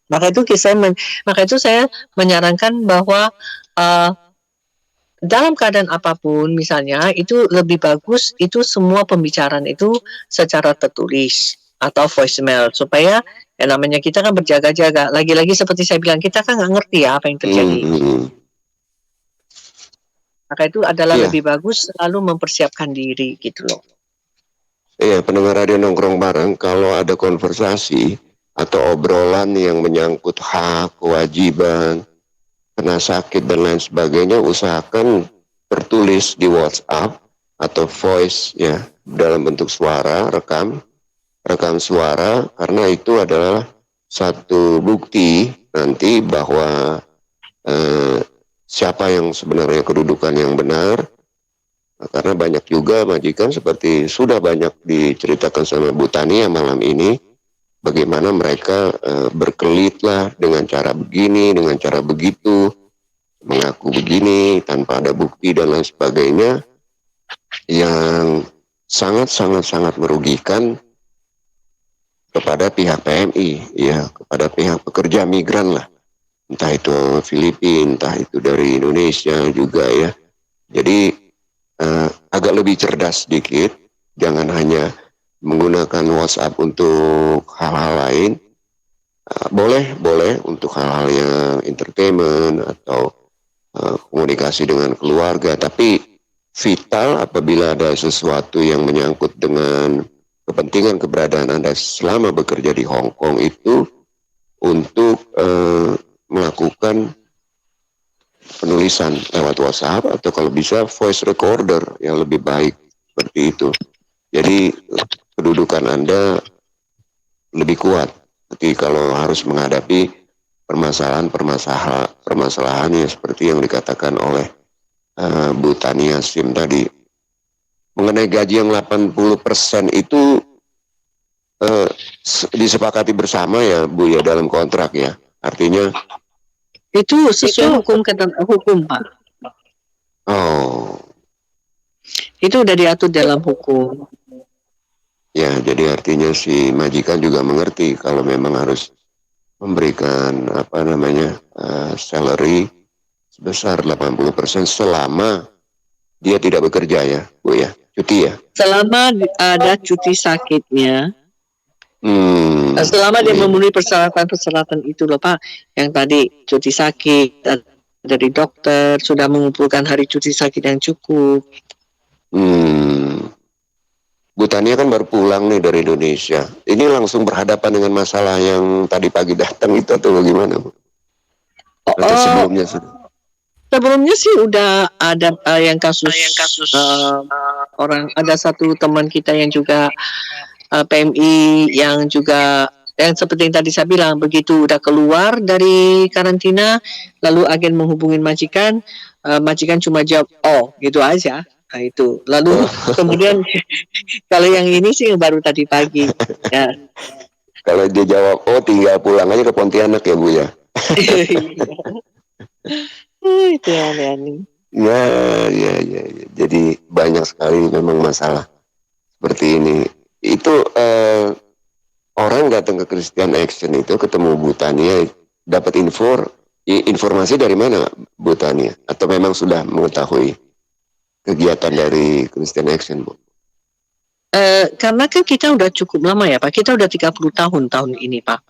Maka itu saya menyarankan bahwa dalam keadaan apapun misalnya itu lebih bagus itu semua pembicaraan itu secara tertulis atau voicemail supaya ya namanya kita kan berjaga-jaga. Lagi-lagi seperti saya bilang kita kan nggak ngerti ya apa yang terjadi. Maka itu adalah lebih bagus selalu mempersiapkan diri gitu loh. Iya, pendengar radio nongkrong bareng, kalau ada konversasi atau obrolan yang menyangkut hak, kewajiban, kena sakit dan lain sebagainya, usahakan tertulis di WhatsApp atau voice ya dalam bentuk suara, rekam suara, karena itu adalah satu bukti nanti bahwa siapa yang sebenarnya kedudukan yang benar. Karena banyak juga majikan seperti sudah banyak diceritakan sama Bu Tania malam ini, bagaimana mereka berkelit lah dengan cara begini, dengan cara begitu, mengaku begini tanpa ada bukti dan lain sebagainya, yang sangat merugikan kepada pihak PMI, ya, kepada pihak pekerja migran lah, entah itu Filipina, entah itu dari Indonesia juga ya. Jadi agak lebih cerdas sedikit, jangan hanya menggunakan WhatsApp untuk hal-hal lain. Boleh untuk hal-hal yang entertainment atau komunikasi dengan keluarga, tapi vital apabila ada sesuatu yang menyangkut dengan kepentingan keberadaan Anda selama bekerja di Hong Kong itu untuk melakukan penulisan lewat WhatsApp atau kalau bisa voice recorder yang lebih baik seperti itu. Jadi kedudukan Anda lebih kuat ketika kalau harus menghadapi permasalahan yang seperti yang dikatakan oleh Bu Tania Sim tadi. Mengenai gaji yang 80% itu disepakati bersama ya Bu ya dalam kontrak ya. Artinya itu sesuai hukum Pak. Oh. Itu udah diatur dalam hukum. Ya, jadi artinya si majikan juga mengerti kalau memang harus memberikan salary sebesar 80% selama dia tidak bekerja ya, Bu ya, cuti ya. Selama ada cuti sakitnya, selama dia memenuhi persyaratan itu loh Pak, yang tadi cuti sakit dari dokter, sudah mengumpulkan hari cuti sakit yang cukup. Bu Tania kan baru pulang nih dari Indonesia. Ini langsung berhadapan dengan masalah yang tadi pagi datang itu atau bagaimana, Bu? Atau sebelumnya sudah? Sebelumnya sih udah ada yang kasus orang, ada satu teman kita yang juga PMI yang juga yang seperti yang tadi saya bilang, begitu udah keluar dari karantina lalu agen menghubungin majikan, majikan cuma jawab oh gitu aja. Nah itu lalu kemudian kalau yang ini sih baru tadi pagi ya. Kalau dia jawab oh tinggal pulang aja ke Pontianak ya Bu ya. Itu yang aneh. Ya. Jadi banyak sekali memang masalah seperti ini. Itu orang datang ke Christian Action itu ketemu Bu Tania, dapat informasi dari mana Bu Tania? Atau memang sudah mengetahui kegiatan dari Christian Action, Bu? Karena kan kita udah cukup lama ya Pak, kita udah 30 tahun ini Pak.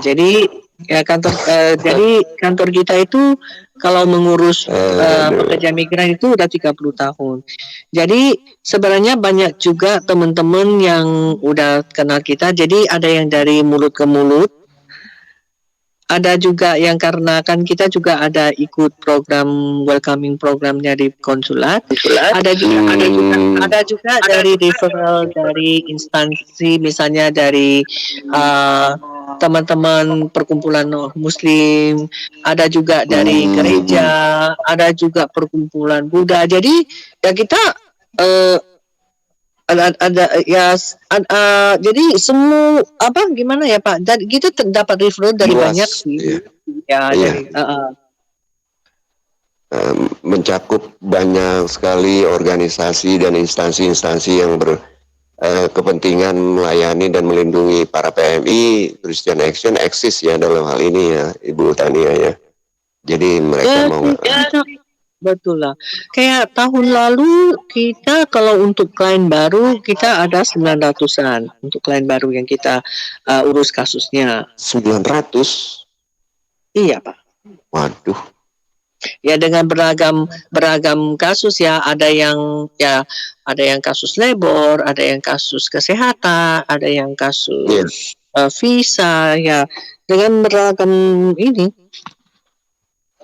Jadi ya jadi kantor kita itu kalau mengurus pekerja migran itu udah 30 tahun. Jadi sebenarnya banyak juga teman-teman yang udah kenal kita. Jadi ada yang dari mulut ke mulut. Ada juga yang karena kan kita juga ada ikut program welcoming programnya di konsulat. Ada juga dari referral dari instansi, misalnya dari teman-teman perkumpulan Muslim, ada juga dari gereja, ada juga perkumpulan Buddha. Jadi ya kita jadi semua gimana ya Pak? Dan kita dapat referral dari banyak sih. Dari mencakup banyak sekali organisasi dan instansi-instansi yang berkepentingan melayani dan melindungi para PMI. Christian Action eksis ya dalam hal ini ya Ibu Tania ya. Jadi mereka mau betul lah. Kayak tahun lalu kita kalau untuk klien baru kita ada 900-an untuk klien baru yang kita urus kasusnya. 900? Iya Pak. Waduh. Ya dengan beragam kasus ya, ada yang kasus labor, ada yang kasus kesehatan, ada yang kasus visa ya, dengan beragam ini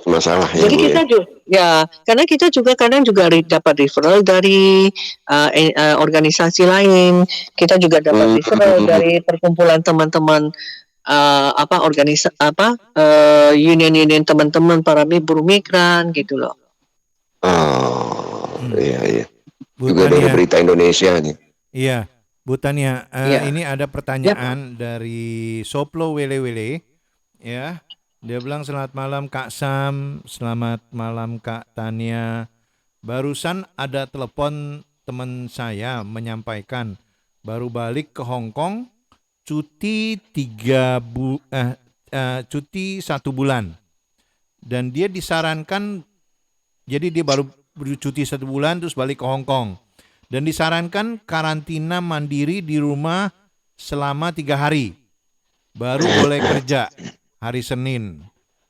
masalah ya. Jadi kita juga karena kita juga kadang juga dapat referral dari organisasi lain, kita juga dapat referral dari perkumpulan teman-teman union teman-teman para buruh migran gitu loh. Iya. Juga dari Berita Indonesia nih. Iya, Bu Tania, ini ada pertanyaan dari Soplo Wele ya. Dia bilang selamat malam Kak Sam, selamat malam Kak Tania. Barusan ada telepon teman saya menyampaikan baru balik ke Hong Kong, cuti 1 bulan. Dan dia disarankan, jadi dia baru cuti 1 bulan terus balik ke Hong Kong. Dan disarankan karantina mandiri di rumah selama 3 hari. Baru boleh kerja hari Senin.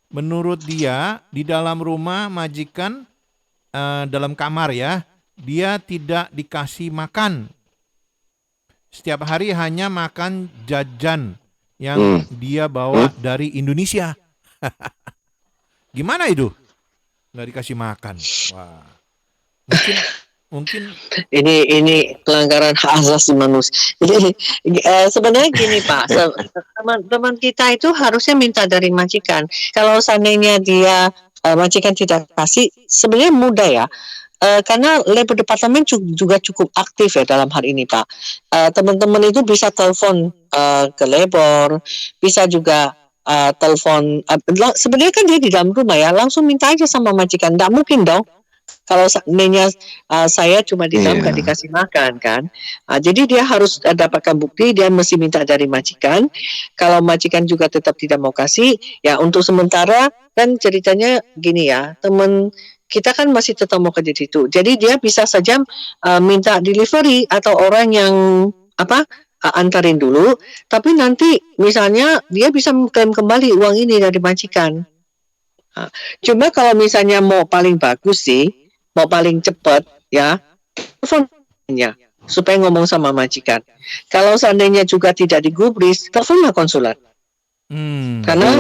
Menurut dia di dalam rumah majikan dalam kamar ya, dia tidak dikasih makan. Setiap hari hanya makan jajan yang dia bawa dari Indonesia. Gimana itu? Nggak dikasih makan. Wah. Mungkin ini pelanggaran hak asasi manusia. Jadi sebenarnya gini Pak, teman-teman kita itu harusnya minta dari majikan. Kalau seandainya dia majikan tidak kasih, sebenarnya mudah ya. Karena labor department juga cukup aktif ya dalam hal ini Pak. Teman-teman itu bisa telepon ke labor, bisa juga telepon. Sebenarnya kan dia di dalam rumah ya, langsung minta aja sama majikan. Nggak mungkin dong. Kalau seandainya saya cuma di dalam gak dikasih makan kan. Jadi dia harus dapatkan bukti, dia mesti minta dari majikan. Kalau majikan juga tetap tidak mau kasih, ya untuk sementara kan ceritanya gini ya, teman kita kan masih tetap mau kerja di situ. Jadi dia bisa saja minta delivery atau orang yang antarin dulu, tapi nanti misalnya dia bisa mengklaim kembali uang ini dari majikan. Cuma kalau misalnya mau paling bagus sih, mau paling cepat ya, teleponnya supaya ngomong sama majikan. Kalau seandainya juga tidak digubris, teleponlah konsulat. Karena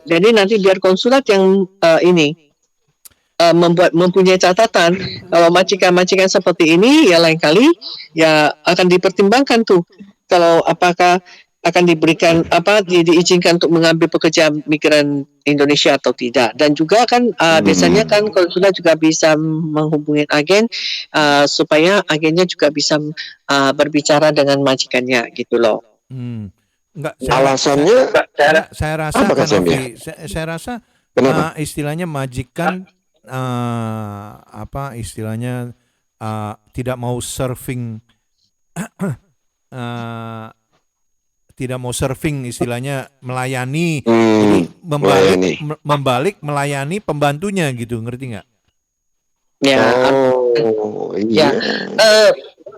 jadi nanti biar konsulat yang mempunyai catatan kalau majikan-majikan seperti ini ya lain kali ya akan dipertimbangkan tuh kalau apakah akan diberikan diizinkan untuk mengambil pekerja migran Indonesia atau tidak. Dan juga kan biasanya kan konsulat juga bisa menghubungi agen supaya agennya juga bisa berbicara dengan majikannya gitu loh. Enggak, alasannya saya rasa kan Novi, saya rasa istilahnya majikan istilahnya tidak mau serving tidak mau serving istilahnya melayani, jadi membalik melayani pembantunya gitu, ngerti nggak?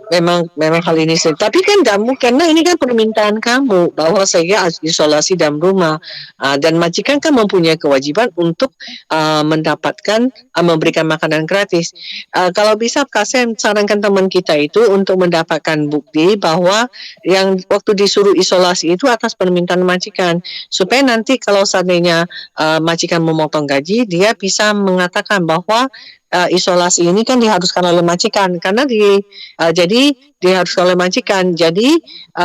Memang hal ini sih. Tapi kan kamu, karena ini kan permintaan kamu bahwa saya isolasi dalam rumah dan majikan kan mempunyai kewajiban untuk mendapatkan memberikan makanan gratis. Kalau bisa saya sarankan teman kita itu untuk mendapatkan bukti bahwa yang waktu disuruh isolasi itu atas permintaan majikan, supaya nanti kalau seandainya majikan memotong gaji, dia bisa mengatakan bahwa isolasi ini kan diharuskan oleh majikan karena jadi diharuskan oleh majikan. Jadi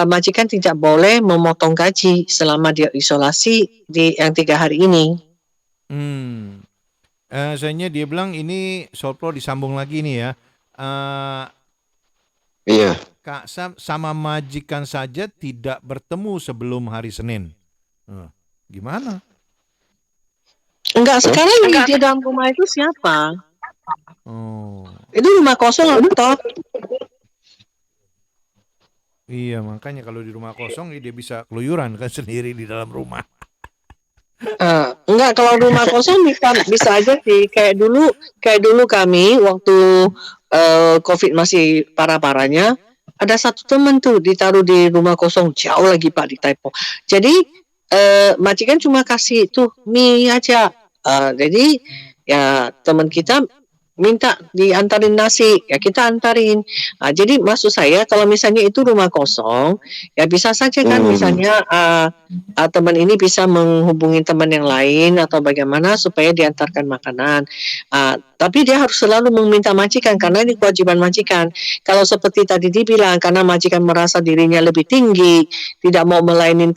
majikan tidak boleh memotong gaji selama dia isolasi yang 3 hari ini. Sayangnya dia bilang ini Sopro disambung lagi nih ya. Iya. Kak Sam sama majikan saja tidak bertemu sebelum hari Senin. Gimana? Enggak, sekarang yang di dalam rumah itu siapa? Itu rumah kosong atau? Iya, makanya kalau di rumah kosong dia bisa keluyuran kan sendiri di dalam rumah. Enggak, kalau rumah kosong bisa aja sih. Kayak dulu kami waktu COVID masih parah-parahnya, ada satu teman tuh ditaruh di rumah kosong jauh lagi Pak di Taipo. Jadi majikan cuma kasih tuh mie aja. Jadi ya teman kita minta diantarin nasi, ya kita antarin. Jadi maksud saya kalau misalnya itu rumah kosong, ya bisa saja kan misalnya teman ini bisa menghubungi teman yang lain atau bagaimana supaya diantarkan makanan. Tapi dia harus selalu meminta majikan karena ini kewajiban majikan. Kalau seperti tadi dibilang karena majikan merasa dirinya lebih tinggi, tidak mau melayani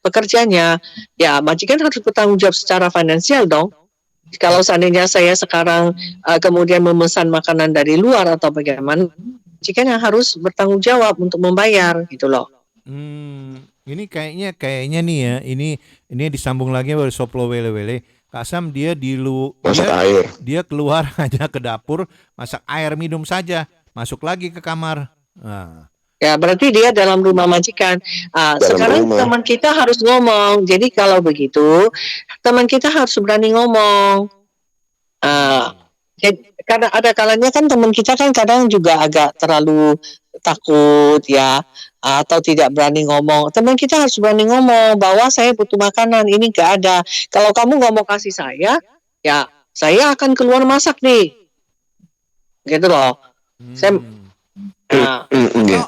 pekerjanya, ya majikan harus bertanggung jawab secara finansial dong. Kalau seandainya saya sekarang kemudian memesan makanan dari luar atau bagaimana, majikan yang harus bertanggung jawab untuk membayar gitu loh. Ini kayaknya nih ya, ini disambung lagi oleh Soplo Wele-Wele. Kak Sam dia dia keluar aja ke dapur, masak air minum saja, masuk lagi ke kamar. Ya berarti dia dalam rumah majikan. Sekarang teman kita harus ngomong. Jadi kalau begitu teman kita harus berani ngomong. Karena ada kalanya kan teman kita kan kadang juga agak terlalu takut ya, atau tidak berani ngomong. Teman kita harus berani ngomong bahwa saya butuh makanan, ini gak ada. Kalau kamu nggak mau kasih saya, ya saya akan keluar masak nih. Gitu loh.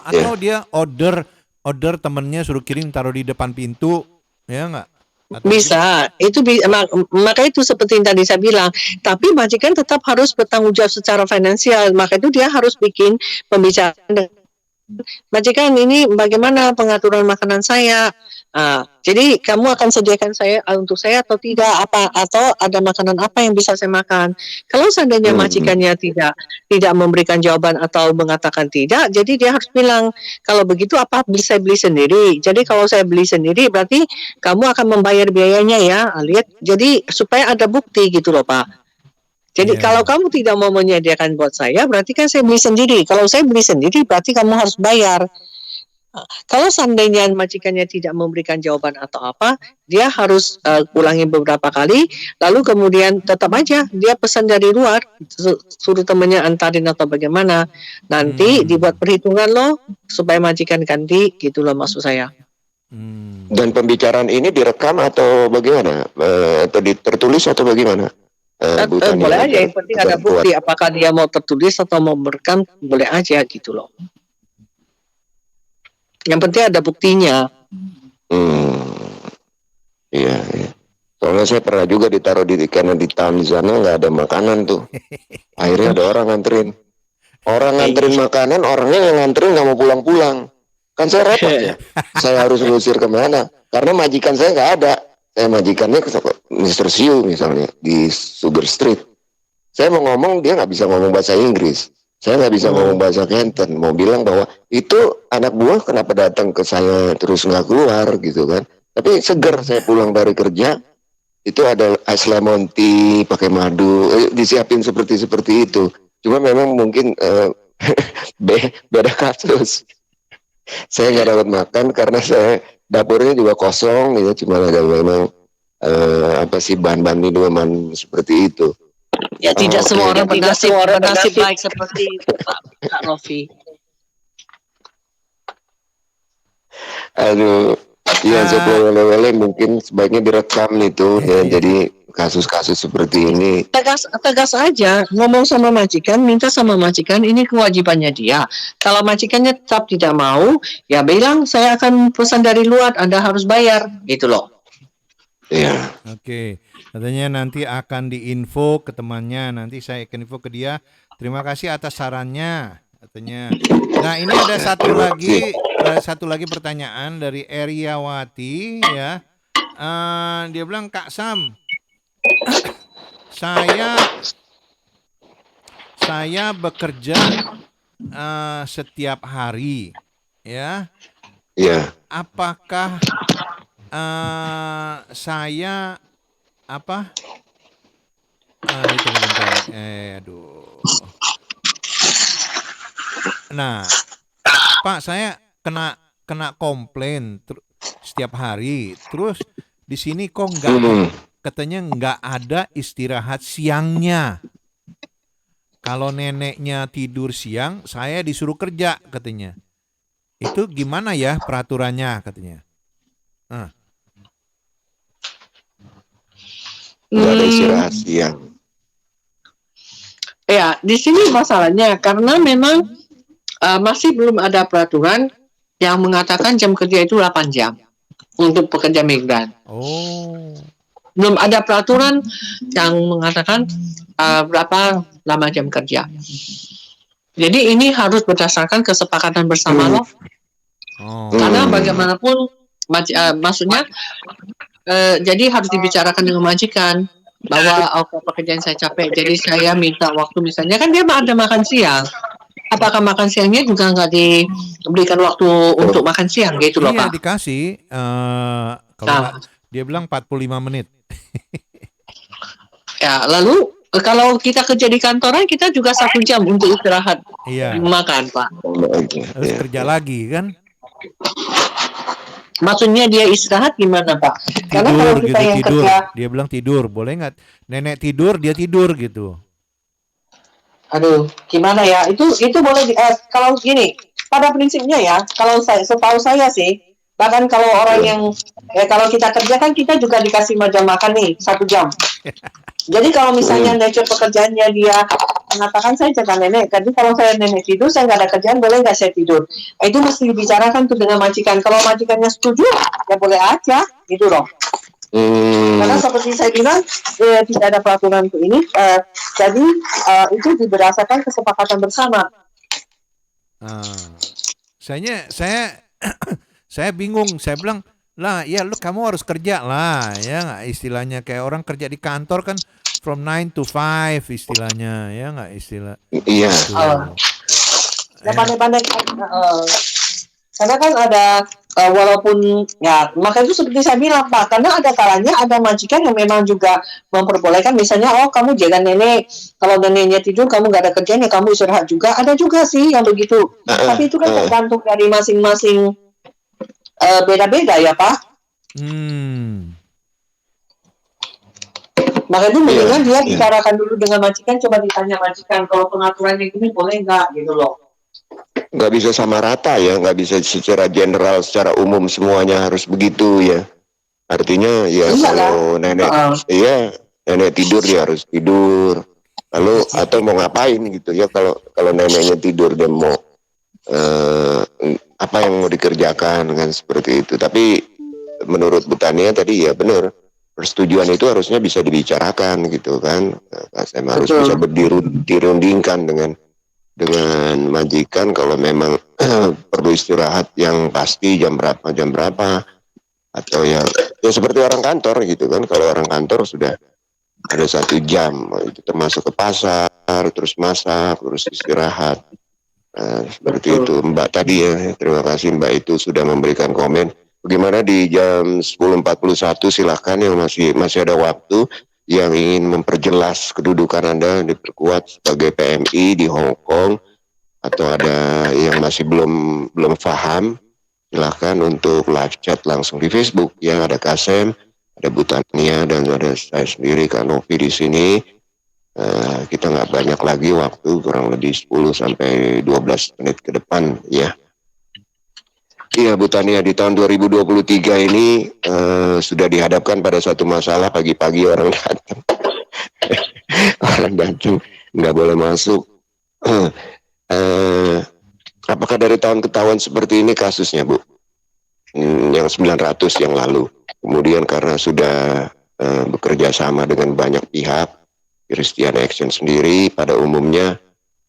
Atau dia order temennya suruh kirim taruh di depan pintu, ya nggak? Bisa, itu maka itu seperti yang tadi saya bilang. Tapi majikan tetap harus bertanggung jawab secara finansial. Maka itu dia harus bikin pembicaraan. Majikan ini bagaimana pengaturan makanan saya? Jadi kamu akan sediakan saya untuk saya atau tidak, atau ada makanan apa yang bisa saya makan? Kalau seandainya majikannya tidak memberikan jawaban atau mengatakan tidak, jadi dia harus bilang kalau begitu apa bisa beli sendiri. Jadi kalau saya beli sendiri berarti kamu akan membayar biayanya ya. Lihat, jadi supaya ada bukti gitu loh Pak. Jadi kalau kamu tidak mau menyediakan buat saya, berarti kan saya beli sendiri. Kalau saya beli sendiri, berarti kamu harus bayar. Kalau seandainya majikannya tidak memberikan jawaban atau apa, dia harus ulangi beberapa kali, lalu kemudian tetap aja dia pesan dari luar, suruh temannya antarin atau bagaimana. Nanti dibuat perhitungan loh supaya majikan ganti, gitu loh maksud saya. Dan pembicaraan ini direkam atau bagaimana? Atau tertulis atau bagaimana? Boleh aja, yang penting ada bukti. Apakah dia mau tertulis atau mau merekam, boleh aja gitu loh. Yang penting ada buktinya. Iya. Soalnya saya pernah juga ditaruh karena di town di sana nggak ada makanan tuh. Akhirnya ada orang nganterin. Orang nganterin makanan, orangnya yang nganterin nggak mau pulang-pulang. Kan saya repot ya. Saya harus ngusir kemana? Karena majikan saya nggak ada. Saya majikannya ke Mr. Siu misalnya di Sugar Street. Saya mau ngomong, dia nggak bisa ngomong bahasa Inggris. Saya nggak bisa ngomong bahasa Canton. Mau bilang bahwa itu anak buah kenapa datang ke saya terus nggak keluar gitu kan. Tapi seger saya pulang dari kerja, itu ada ice lemon tea pakai madu, disiapin seperti itu. Cuma memang mungkin beda kasus. Saya nggak dapat makan karena saya dapurnya juga kosong gitu. Cuma ada memang bahan-bahan minuman seperti itu. Ya tidak semua orang bernasib baik seperti itu, Pak Rofi. Aduh, ya wele-wele mungkin sebaiknya direkam itu ya. Jadi kasus-kasus seperti ini tegas aja ngomong sama majikan, minta sama majikan, ini kewajibannya dia. Kalau majikannya tetap tidak mau, ya bilang saya akan pesan dari luar, Anda harus bayar, gitu loh. Iya. Oke, katanya nanti akan diinfo ke temannya, nanti saya akan info ke dia. Terima kasih atas sarannya, katanya. Nah, ini ada satu lagi pertanyaan dari Eriawati ya. Dia bilang, Kak Sam, saya bekerja setiap hari, ya. Iya. Apakah saya itu bentar. Nah, Pak, saya kena komplain setiap hari. Terus di sini kok katanya nggak ada istirahat siangnya. Kalau neneknya tidur siang, saya disuruh kerja katanya. Itu gimana ya peraturannya katanya? Nggak ada istirahat siang. Ya, di sini masalahnya karena memang masih belum ada peraturan yang mengatakan jam kerja itu 8 jam untuk pekerja migran. Belum ada peraturan yang mengatakan berapa lama jam kerja. Jadi ini harus berdasarkan kesepakatan bersama loh. Karena bagaimanapun maksudnya jadi harus dibicarakan dengan majikan bahwa pekerjaan saya capek, jadi saya minta waktu, misalnya kan dia ada makan siang. Apakah makan siangnya juga nggak diberikan waktu untuk makan siang gitu loh, Pak? Iya, dikasih. Kalau dia bilang 45 menit. Ya, lalu kalau kita kerja di kantoran, kita juga 1 jam untuk istirahat, makan, Pak. Harus kerja lagi kan? Maksudnya dia istirahat gimana, Pak? Karena kalau kita gitu, yang tidur. kerja, Dia bilang tidur, boleh nggak? Nenek tidur, dia tidur gitu. aduh, gimana ya? Itu boleh kalau gini, pada prinsipnya ya, kalau setahu saya sih, bahkan kalau orang yang kalau kita kerja kan kita juga dikasih jam makan nih 1 jam. Jadi kalau misalnya nature pekerjaannya dia mengatakan saya jaga nenek, jadi kalau saya nenek tidur, saya nggak ada kerjaan, boleh nggak saya tidur? Itu mesti dibicarakan tuh dengan majikan. Kalau majikannya setuju, ya boleh aja, gitu loh. Karena seperti saya bilang, tidak ada peraturan untuk ini, jadi itu berdasarkan kesepakatan bersama. Saya bingung, saya bilang, lah ya kamu harus kerja lah, ya nggak, istilahnya kayak orang kerja di kantor kan from 9 to 5 istilahnya, ya nggak istilah. Iya. Ya pandai-pandai karena kan ada walaupun ya maka itu seperti saya bilang, Pak, karena ada kalanya ada majikan yang memang juga memperbolehkan, misalnya kamu jaga nenek, kalau neneknya tidur kamu nggak ada kerjaan ya kamu istirahat juga, ada juga sih yang begitu. Tapi itu kan tergantung dari masing-masing beda-beda ya Pak. Makanya mendingan dia bicarakan dulu dengan majikan, coba ditanya majikan kalau pengaturannya gini boleh nggak gitu loh. Nggak bisa sama rata ya, nggak bisa secara general, secara umum semuanya harus begitu ya. Artinya ya kalau nenek, nenek tidur dia harus tidur. Lalu atau mau ngapain gitu ya, kalau neneknya tidur dia mau apa yang mau dikerjakan kan seperti itu. Tapi menurut Bu Tania tadi ya benar, persetujuan itu harusnya bisa dibicarakan gitu kan. Saya harus bisa dirundingkan dengan majikan kalau memang perlu istirahat yang pasti jam berapa atau ya seperti orang kantor gitu kan. Kalau orang kantor sudah ada 1 jam itu termasuk ke pasar, terus masak, terus istirahat. Seperti itu Mbak tadi ya. Terima kasih Mbak itu sudah memberikan komen. Bagaimana di jam 10.41 silakan yang masih ada waktu yang ingin memperjelas kedudukan Anda, diperkuat sebagai PMI di Hong Kong, atau ada yang masih belum paham, silahkan untuk live chat langsung di Facebook ya. Ada Kasem, ada Bu Tania, dan ada saya sendiri Kak Novi di sini. Kita nggak banyak lagi waktu, kurang lebih 10 sampai 12 menit ke depan ya. Iya Bu Tania, di tahun 2023 ini sudah dihadapkan pada satu masalah. Pagi-pagi orang datang orang datang nggak boleh masuk. Apakah dari tahun ke tahun seperti ini kasusnya Bu? Yang 900 yang lalu, kemudian karena sudah bekerja sama dengan banyak pihak, Christian Action sendiri pada umumnya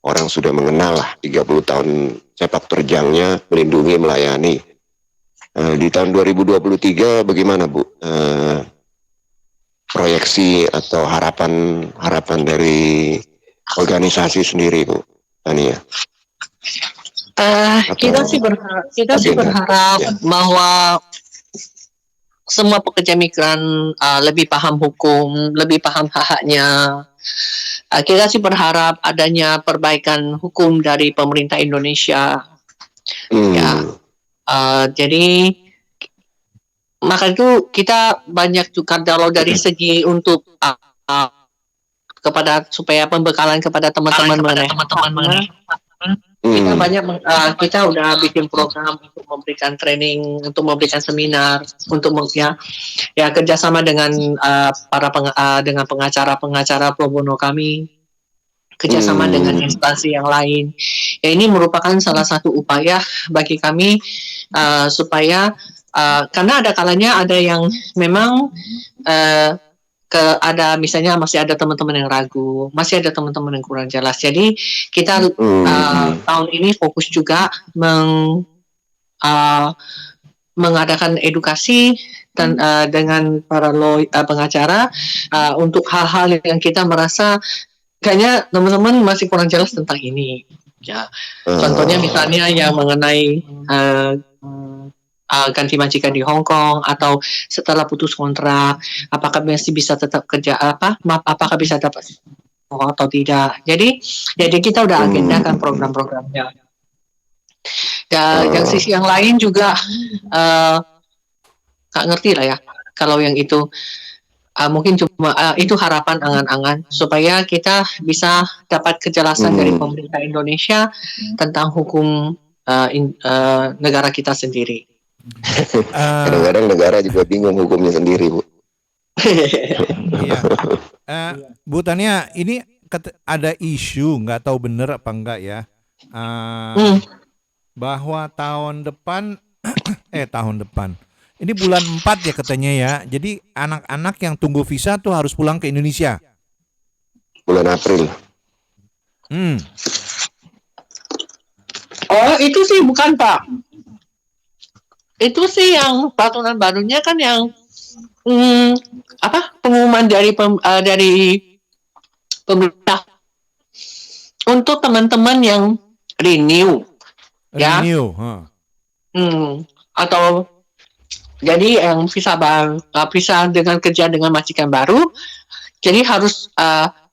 orang sudah mengenal lah 30 tahun sepak terjangnya melindungi, melayani. Di tahun 2023 bagaimana Bu? Proyeksi atau harapan dari organisasi sendiri Bu Tania? Kita sih berharap bahwa semua pekerja migran lebih paham hukum, lebih paham hak-haknya. Kita sih berharap adanya perbaikan hukum dari pemerintah Indonesia. Ya, jadi maka itu kita banyak juga kalau dari segi untuk kepada supaya pembekalan kepada teman-teman kita banyak kita udah bikin program untuk memberikan training, untuk memberikan seminar, untuk ya kerjasama dengan dengan pengacara pro bono kami, kerjasama dengan instansi yang lain. Ya ini merupakan salah satu upaya bagi kami supaya karena ada kalanya ada yang memang ada misalnya masih ada teman-teman yang ragu, masih ada teman-teman yang kurang jelas. Jadi kita tahun ini fokus juga mengadakan edukasi dan dengan para pengacara untuk hal-hal yang kita merasa kayaknya teman-teman masih kurang jelas tentang ini. Ya, contohnya misalnya yang mengenai ganti majikan di Hong Kong, atau setelah putus kontrak apakah masih bisa tetap kerja apakah bisa dapat atau tidak. Jadi kita udah agendakan program-programnya. Dan yang sisi yang lain juga nggak ngerti lah ya kalau yang itu mungkin cuma itu harapan angan-angan supaya kita bisa dapat kejelasan dari pemerintah Indonesia tentang hukum negara kita sendiri. Kadang-kadang negara juga bingung hukumnya sendiri Bu. Iya. Bu Tania, ini ada isu, nggak tahu bener apa enggak ya, bahwa tahun depan ini bulan 4 ya katanya ya, jadi anak-anak yang tunggu visa tuh harus pulang ke Indonesia bulan April. Oh itu sih bukan Pak, itu sih yang peraturan barunya kan yang pengumuman dari pemerintah untuk teman-teman yang renew. Atau jadi yang visa dengan kerja dengan majikan baru, jadi harus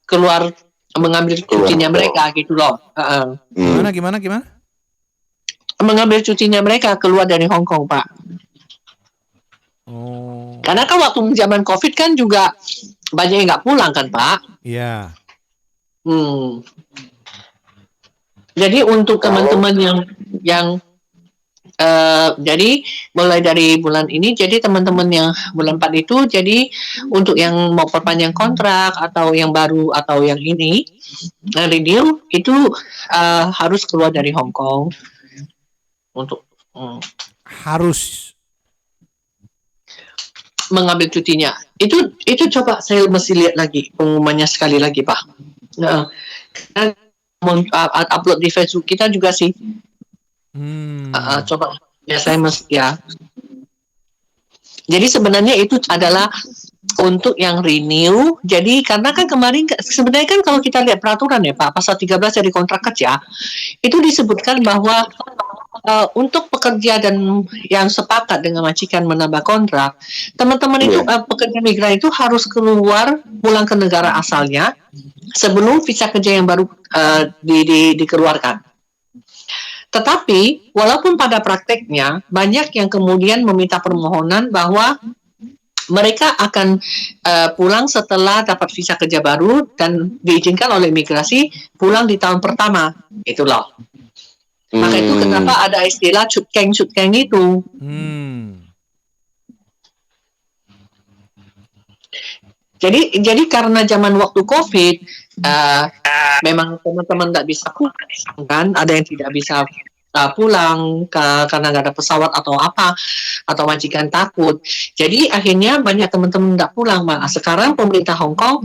keluar mengambil cutinya mereka gitu loh. Gimana? Mengambil cutinya mereka keluar dari Hong Kong Pak. Karena kan waktu zaman COVID kan juga banyak yang nggak pulang kan, Pak? Iya. Jadi untuk teman-teman yang jadi mulai dari bulan ini, jadi teman-teman yang bulan 4 itu, jadi untuk yang mau perpanjang kontrak atau yang baru atau yang ini renew itu harus keluar dari Hong Kong untuk harus mengambil cutinya. Itu coba saya mesti lihat lagi pengumumannya sekali lagi, Pak. Upload di Facebook kita juga sih. Coba ya saya jadi sebenarnya itu adalah untuk yang renew. Jadi karena kan kemarin sebenarnya kan kalau kita lihat peraturan ya Pak, pasal 13 dari kontrak kerja itu disebutkan bahwa untuk pekerja dan yang sepakat dengan majikan menambah kontrak, teman-teman itu pekerja migran itu harus pulang ke negara asalnya sebelum visa kerja yang baru dikeluarkan. Tetapi, walaupun pada prakteknya banyak yang kemudian meminta permohonan bahwa mereka akan pulang setelah dapat visa kerja baru dan diizinkan oleh imigrasi pulang di tahun pertama. Itulah. Maka itu kenapa ada istilah cutkeng itu. Jadi karena zaman waktu COVID, memang teman-teman tidak bisa pulang, kan? Ada yang tidak bisa pulang karena nggak ada pesawat atau apa, atau majikan takut. Jadi akhirnya banyak teman-teman tidak pulang. Sekarang pemerintah Hong Kong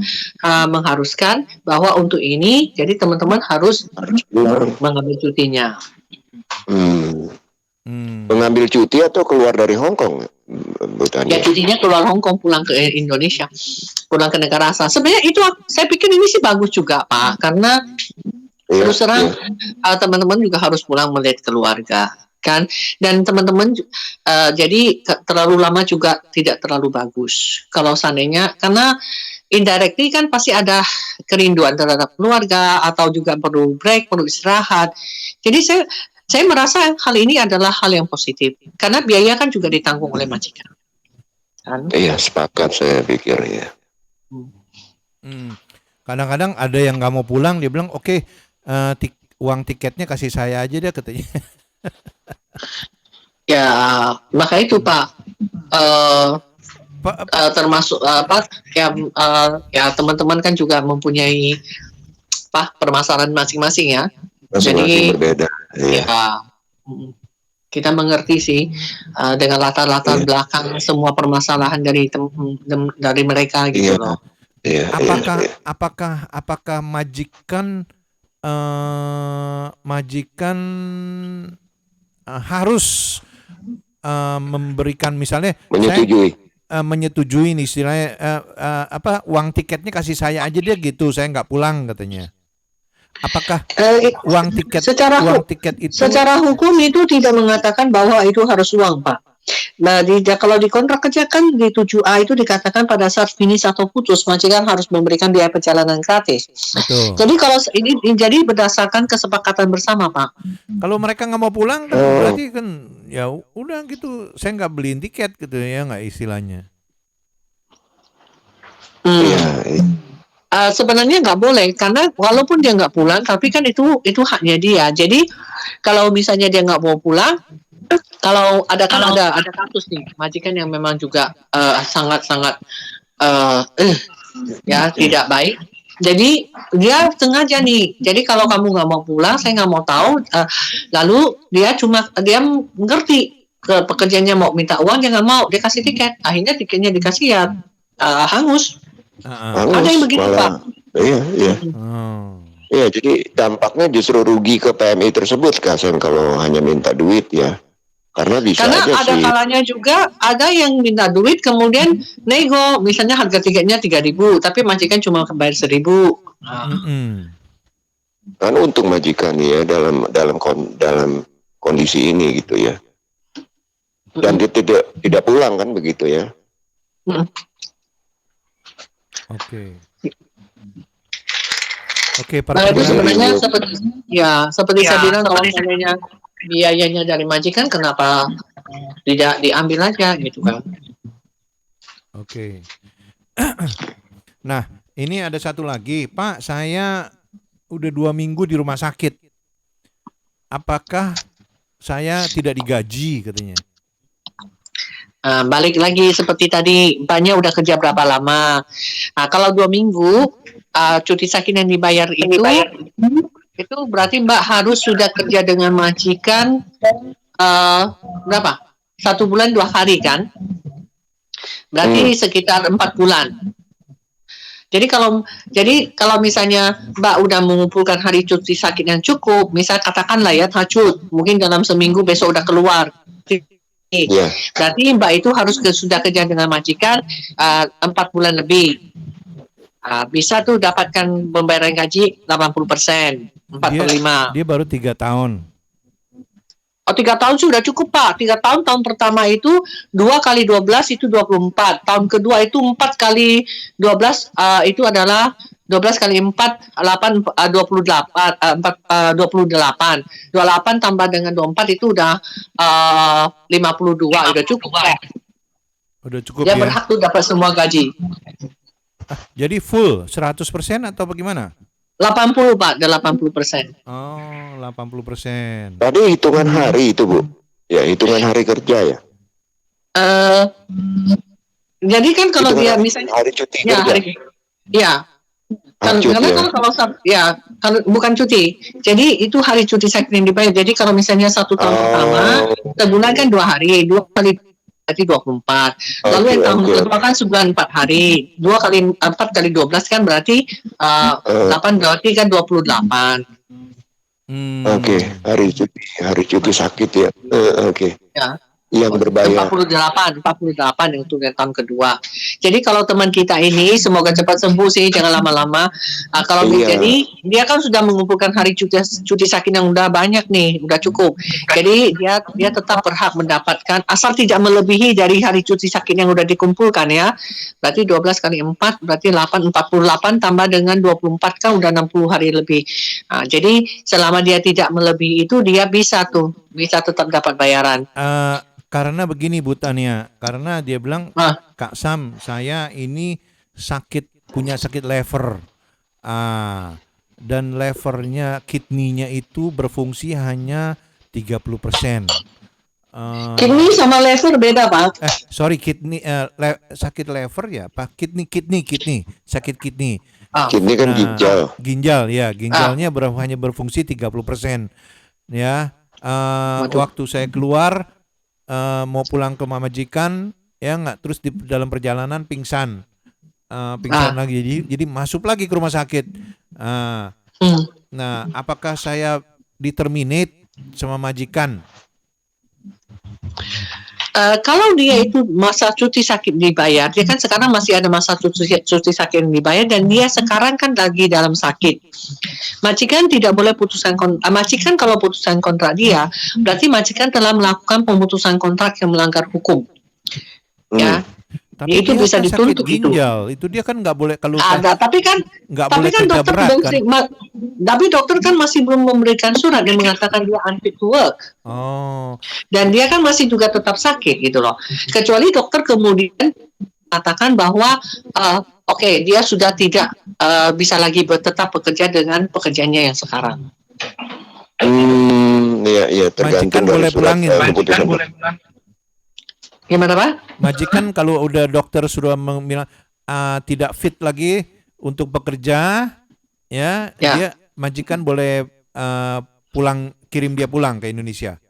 mengharuskan bahwa untuk ini, jadi teman-teman harus mengambil cutinya. Mengambil cuti atau keluar dari Hong Kong, Bu Tania? Ya cutinya keluar Hong Kong, pulang ke Indonesia, pulang ke negara asal. Sebenarnya itu saya pikir ini sih bagus juga Pak, karena terus terang teman-teman juga harus pulang melihat keluarga kan, dan teman-teman jadi terlalu lama juga tidak terlalu bagus kalau seandainya, karena indirectly kan pasti ada kerinduan terhadap keluarga atau juga perlu break, perlu istirahat. Jadi saya merasa hal ini adalah hal yang positif karena biaya kan juga ditanggung oleh majikan. Kan? Iya, sepakat saya pikir ya. Kadang-kadang ada yang nggak mau pulang, dia bilang oke, uang tiketnya kasih saya aja deh katanya. Ya, maka itu Pak. Termasuk ya teman-teman kan juga mempunyai permasalahan masing-masing ya. Jadi berbeda. Ya, kita mengerti sih dengan latar-latar belakang semua permasalahan dari mereka gitu loh. Apakah majikan harus memberikan misalnya menyetujui nih istilahnya uang tiketnya kasih saya aja deh gitu, saya nggak pulang katanya. Apakah uang tiket itu secara hukum itu tidak mengatakan bahwa itu harus uang Pak. Nah kalau di kontrak kerja kan di 7A itu dikatakan pada saat finish atau putus majikan harus memberikan biaya perjalanan gratis. Betul. Jadi kalau ini jadi berdasarkan kesepakatan bersama Pak. Kalau mereka nggak mau pulang kan berarti kan ya udah gitu, saya nggak beliin tiket gitu ya, nggak istilahnya. Sebenarnya nggak boleh karena walaupun dia nggak pulang tapi kan itu haknya dia. Jadi kalau misalnya dia nggak mau pulang, kalau ada kasus nih majikan yang memang juga sangat-sangat tidak baik. Jadi dia sengaja nih. Jadi kalau kamu nggak mau pulang, saya nggak mau tahu. Lalu dia ngerti pekerjaannya mau minta uang, dia nggak mau, dia kasih tiket. Akhirnya tiketnya dikasih ya hangus. Ada yang begitu Pak. Iya. Iya, jadi dampaknya justru rugi ke PMI tersebut Kasem kalau hanya minta duit ya. Karena ada kalanya juga ada yang minta duit kemudian nego, misalnya harga tiketnya 3.000 tapi majikan cuma bayar 1.000. Kan untung majikan ya dalam kondisi ini gitu ya. Dan dia tidak pulang kan begitu ya. Oke, itu sebenarnya seperti saya bilang, kalau biayanya dari majikan kenapa tidak diambil aja gitu kan. Oke. Nah, ini ada satu lagi, Pak. Saya udah 2 minggu di rumah sakit. Apakah saya tidak digaji katanya? Balik lagi seperti tadi, Mbaknya udah kerja berapa lama? Kalau 2 minggu cuti sakit yang dibayar itu berarti Mbak harus sudah kerja dengan majikan berapa? 1 bulan 2 hari kan? Berarti sekitar 4 bulan. Jadi kalau misalnya Mbak udah mengumpulkan hari cuti sakit yang cukup, misal katakanlah ya tahajud, mungkin dalam seminggu besok udah keluar. Berarti Mbak itu harus sudah kerja dengan majikan 4 bulan lebih. Bisa tuh dapatkan pembayaran gaji 80%, 4/5. Dia baru 3 tahun. 3 tahun sudah cukup Pak. 3 tahun, tahun pertama itu 2 kali 12 itu 24. Tahun kedua itu 4 kali 12 itu adalah 12 kali 4 8 28 28 tambah dengan 24 itu udah 52 udah cukup Pak. Udah cukup Dia ya. berhak tuh dapat semua gaji. Jadi full 100% atau bagaimana? 80 Pak, 80%. Oh, 80%. Tadi hitungan hari itu Bu. Ya, hitungan hari kerja ya. Jadi kan kalau Hitungan dia hari- misalnya hari cuti kerja. Karena kalau bukan cuti, jadi itu hari cuti sakit yang dibayar. Jadi kalau misalnya 1 tahun pertama, sebulan kan 2 hari, 2 kali berarti 24. Lalu yang tahun kedua kan sebulan 4 hari, 2 kali 4 kali 12 kan berarti 8 berarti kan 28. Oke, hari cuti sakit ya. Oke. Ya. Yang berbayar. 48 untuk yang tahun kedua. Jadi kalau teman kita ini semoga cepat sembuh sih, jangan lama-lama. Kalau jadi dia kan sudah mengumpulkan hari cuti sakit yang udah banyak nih, udah cukup. Jadi dia tetap berhak mendapatkan asal tidak melebihi dari hari cuti sakit yang udah dikumpulkan ya. Berarti 12 kali 4 berarti 48 tambah dengan 24 kan udah 60 hari lebih. Jadi selama dia tidak melebihi itu dia bisa tetap dapat bayaran. Karena begini Bu Tania, karena dia bilang Kak Sam, saya ini punya sakit lever, dan levernya, kidney-nya itu berfungsi hanya 30%. Kidney sama lever beda Pak. Sorry, kidney sakit lever ya Pak, kidney, sakit kidney. Kidney kan ginjal. Ginjal ya, ginjalnya hanya berfungsi 30%. Ya, waktu saya keluar mau pulang ke majikan ya nggak, terus di dalam perjalanan pingsan lagi, jadi masuk lagi ke rumah sakit. Nah, apakah saya diterminate sama majikan? Kalau dia itu masa cuti sakit dibayar, dia kan sekarang masih ada masa cuti sakit yang dibayar dan dia sekarang kan lagi dalam sakit. Majikan tidak boleh majikan kalau putusan kontrak dia, berarti majikan telah melakukan pemutusan kontrak yang melanggar hukum. Ya. Tapi itu dia bisa kan dituntut sakit ginjal. Itu dia kan nggak boleh kalau tapi kan kerja dokter berat kan. Tapi dokter kan masih belum memberikan surat yang mengatakan dia unfit to work. Dan dia kan masih juga tetap sakit gitu loh. Kecuali dokter kemudian katakan bahwa dia sudah tidak bisa lagi tetap bekerja dengan pekerjaannya yang sekarang. Iya, tergantung Majikan boleh pulangin. keputusan. Gimana Pak? Majikan kalau udah dokter sudah bilang tidak fit lagi untuk bekerja, ya. Dia majikan boleh kirim dia pulang ke Indonesia.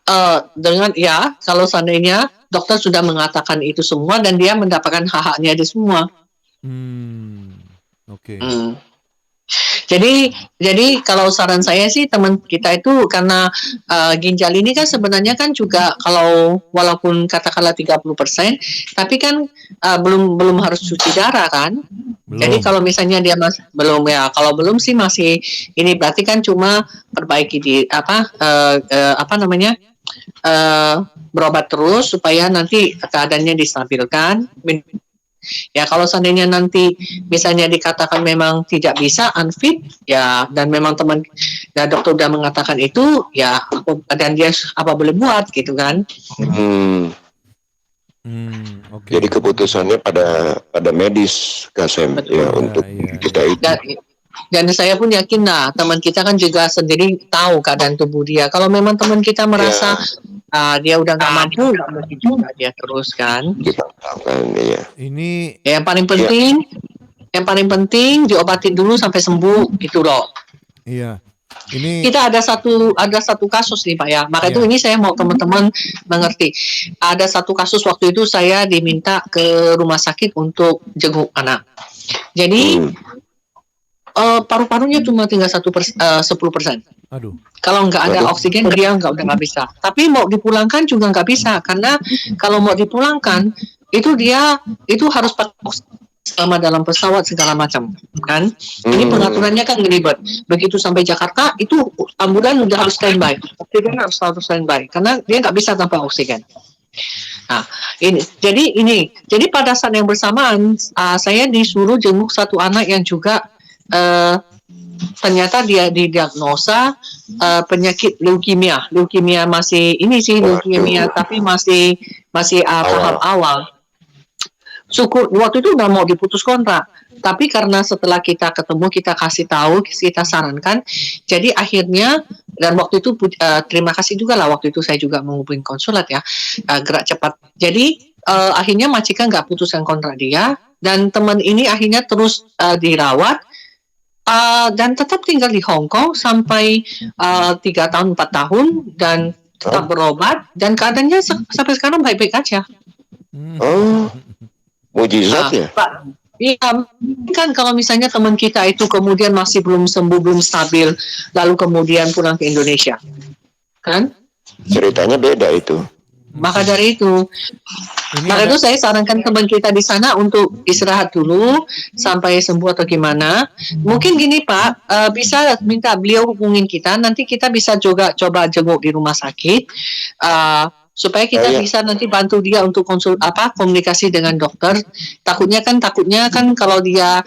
Kalau seandainya dokter sudah mengatakan itu semua dan dia mendapatkan hak-haknya di semua. Oke. Jadi kalau saran saya sih teman kita itu karena ginjal ini kan sebenarnya kan juga kalau walaupun katakanlah 30%, tapi kan belum harus cuci darah kan. Jadi kalau misalnya dia belum ya, kalau belum sih masih ini berarti kan cuma perbaiki berobat terus supaya nanti keadaannya distabilkan. Ya kalau seandainya nanti misalnya dikatakan memang tidak bisa unfit ya, dan memang dokter udah mengatakan itu ya, dan dia apa boleh buat gitu kan. Jadi keputusannya pada medis, Kasem, ya untuk kita itu. Dan saya pun yakin teman kita kan juga sendiri tahu keadaan tubuh dia. Kalau memang teman kita merasa dia udah nggak mampu, nggak mungkin juga dia teruskan. Ini yang paling penting diobatin dulu sampai sembuh gitu loh. Iya. Ini kita ada satu kasus nih Pak ya. Maka itu ini saya mau teman-teman mengerti. Ada satu kasus waktu itu saya diminta ke rumah sakit untuk jenguk anak. Jadi paru-parunya cuma tinggal 10%. Aduh. Kalau nggak ada oksigen dia udah nggak bisa. Tapi mau dipulangkan juga nggak bisa karena kalau mau dipulangkan itu harus pakai oksigen selama dalam pesawat segala macam kan. Ini pengaturannya kan ribet. Begitu sampai Jakarta itu ambulan udah harus standby. Oksigen harus standby karena dia nggak bisa tanpa oksigen. Nah, jadi pada saat yang bersamaan saya disuruh jenguk satu anak yang juga ternyata dia didiagnosa penyakit leukemia masih leukemia tapi masih tahap awal. Syukur waktu itu udah mau diputus kontrak, tapi karena setelah kita ketemu kita kasih tahu, kita sarankan, jadi akhirnya dan waktu itu terima kasih juga lah waktu itu saya juga menghubungi konsulat ya, gerak cepat. Jadi akhirnya majikan nggak putuskan kontrak dia dan teman ini akhirnya terus dirawat. Dan tetap tinggal di Hong Kong sampai 3 tahun 4 tahun dan tetap berobat dan keadaannya sampai sekarang baik-baik aja. Mujizat ya? Iya, kan kalau misalnya teman kita itu kemudian masih belum sembuh, belum stabil, lalu kemudian pulang ke Indonesia, kan? Ceritanya beda itu. Maka dari itu, saya sarankan teman kita di sana untuk istirahat dulu sampai sembuh atau gimana. Mungkin gini Pak, bisa minta beliau hubungin kita, nanti kita bisa juga coba jenguk di rumah sakit. Supaya kita bisa nanti bantu dia untuk komunikasi dengan dokter. Takutnya kan kalau dia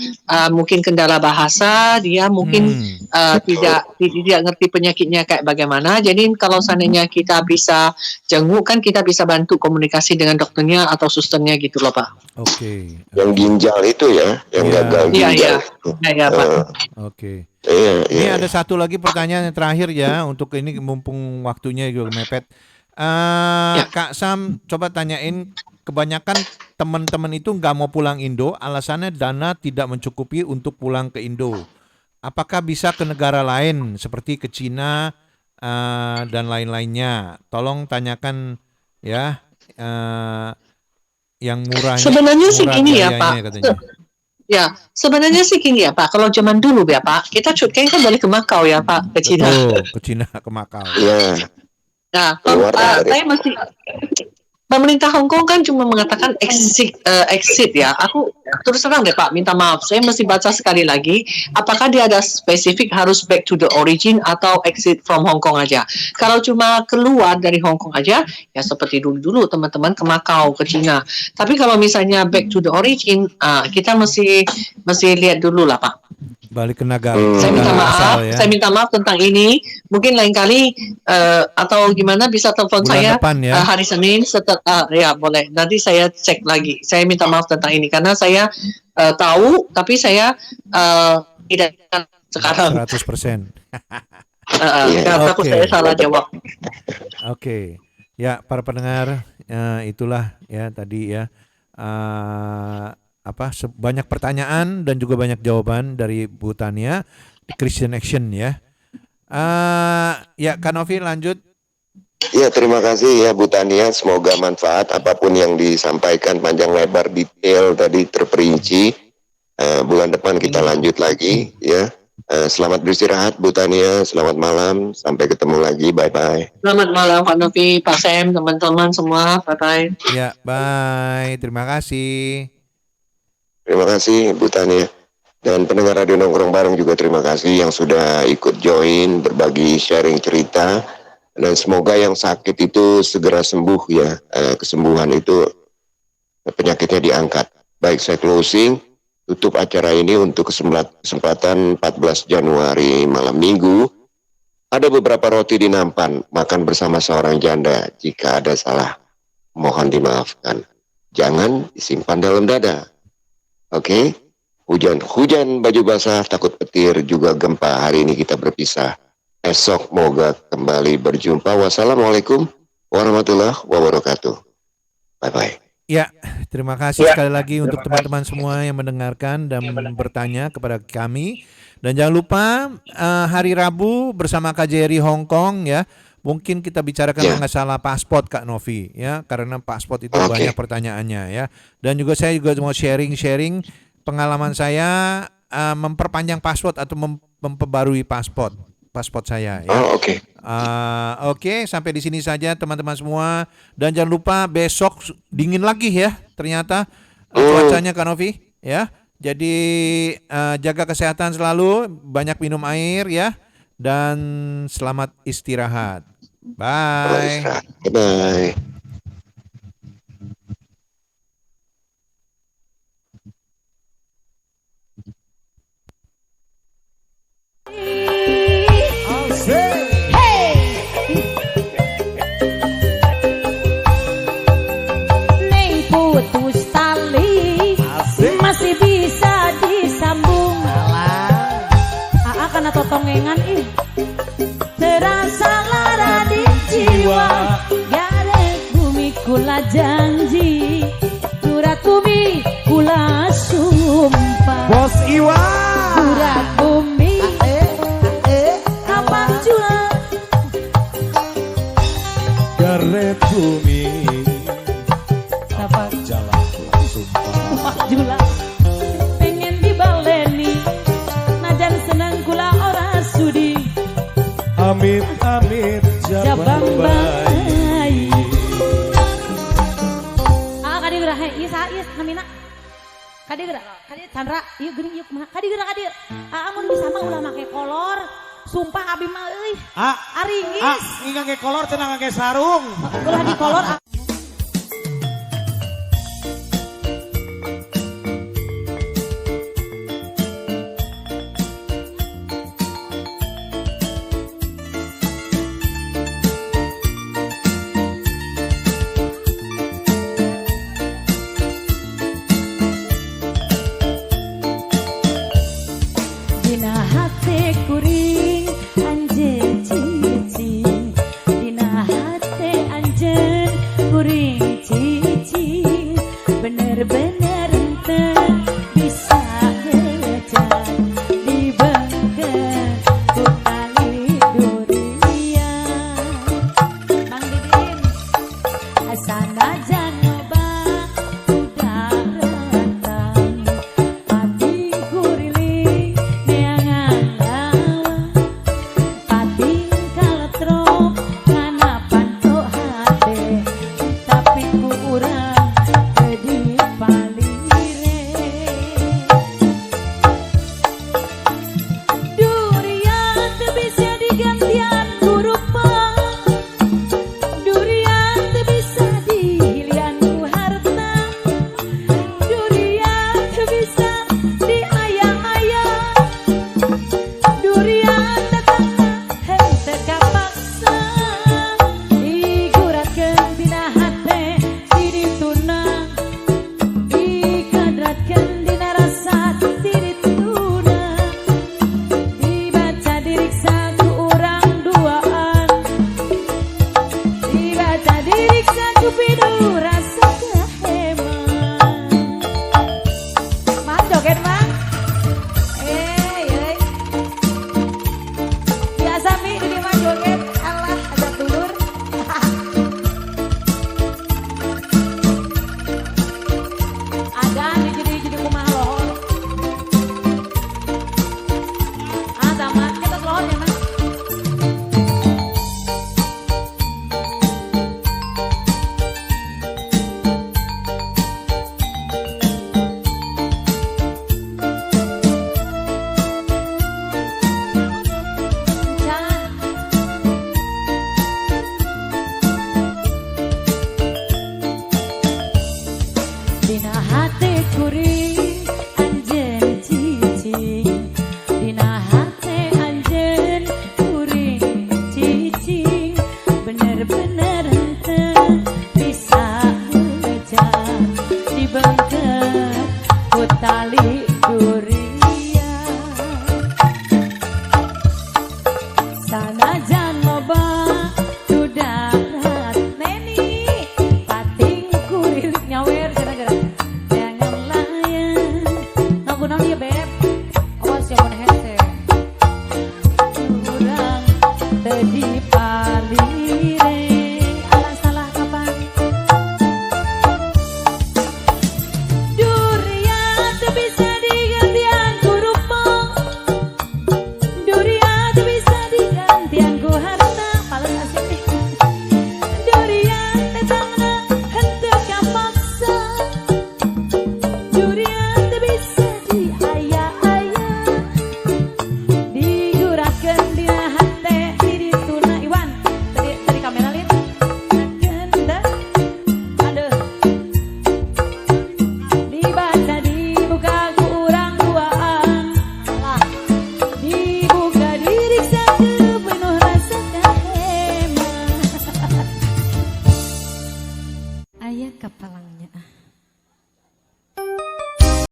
mungkin kendala bahasa, dia mungkin tidak ngerti penyakitnya kayak bagaimana. Jadi kalau seandainya kita bisa jenguk kan kita bisa bantu komunikasi dengan dokternya atau susternya gitu loh Pak. Oke. Yang ginjal itu ya, yang gagal ginjal. Iya Pak. Oke. Ini ada satu lagi pertanyaan yang terakhir ya untuk ini mumpung waktunya juga mepet. Kak Sam, coba tanyain, kebanyakan teman-teman itu nggak mau pulang Indo, alasannya dana tidak mencukupi untuk pulang ke Indo. Apakah bisa ke negara lain seperti ke Cina dan lain-lainnya? Tolong tanyakan ya yang murah. Sebenarnya sih gini ya Pak. Ya, sebenarnya sih gini ya Pak. Kalau zaman dulu ya Pak, kita kayaknya kan balik ke Macau ya Pak, ke Cina. Ke Cina, ke Macau. Iya. Nah, saya masih pemerintah Hong Kong kan cuma mengatakan exit ya. Aku terus terang deh Pak, minta maaf. Saya mesti baca sekali lagi. Apakah dia ada spesifik harus back to the origin atau exit from Hong Kong aja? Kalau cuma keluar dari Hong Kong aja, ya seperti dulu teman-teman ke Macau, ke Cina. Tapi kalau misalnya back to the origin, kita mesti lihat dulu lah Pak. Balik ke negara. Saya minta maaf tentang ini. Mungkin lain kali atau gimana bisa telepon bulan saya depan, ya? Hari Senin ya boleh. Nanti saya cek lagi. Saya minta maaf tentang ini karena saya tahu tapi saya tidak sekarang 100%. Takut saya salah jawab. Oke. Ya, para pendengar, itulah ya tadi ya. Banyak pertanyaan dan juga banyak jawaban dari Bu Tania di Christian Action ya. Ya Kak Novi lanjut. Ya terima kasih ya Bu Tania, semoga manfaat apapun yang disampaikan panjang lebar detail tadi terperinci. Bulan depan kita lanjut lagi ya. Selamat beristirahat Bu Tania, selamat malam, sampai ketemu lagi, bye bye. Selamat malam Pak Novi, Pak Sam, teman-teman semua, bye bye. Ya bye, terima kasih. Terima kasih Bu Tania. Dan pendengar Radio Nongkrong Bareng juga terima kasih yang sudah ikut join, berbagi sharing cerita. Dan semoga yang sakit itu segera sembuh ya. Kesembuhan itu penyakitnya diangkat. Baik, saya closing, tutup acara ini untuk kesempatan 14 Januari malam minggu. Ada beberapa roti di nampan, makan bersama seorang janda. Jika ada salah, mohon dimaafkan. jangan disimpan dalam dada. Oke? Hujan baju basah, takut petir, juga gempa. Hari ini kita berpisah. Esok moga kembali berjumpa. Wassalamualaikum warahmatullahi wabarakatuh. Bye-bye. Ya, terima kasih sekali lagi untuk teman-teman semua yang mendengarkan dan bertanya kepada kami. Dan jangan lupa hari Rabu bersama KJRI Hong Kong ya. Mungkin kita bicarakan masalah paspor Kak Novi ya, karena paspor itu banyak pertanyaannya ya. Dan saya juga mau sharing pengalaman saya memperpanjang paspor atau memperbarui paspor saya ya. Oke, sampai di sini saja teman-teman semua, dan jangan lupa besok dingin lagi ya ternyata cuacanya Kak Novi ya. Jadi jaga kesehatan selalu, banyak minum air ya, dan selamat istirahat. Bye. Bye. Masih bisa disambung. Karena totongengan terasa lara di jiwa. Garek bumi kula janji, surat bumi kula sumpah. Bos Iwa, surat bumi kapan jua. Garek bumi kapan jalan sumpah. Jula pengen dibaleni, najan seneng kula ora sudi. Amit jabang bayi. Kadi geura ieu namina. Kadi geura, kadi Chandra, ieu geuning ieu kumaha? Kadi geura kadi. Amun bisa mah ulah make kolor. Sumpah abi mah euy. Aringis. Ini ngangge kolor cenah ngangge sarung. Ulah di kolor. Bener-bener bisa hujan. balik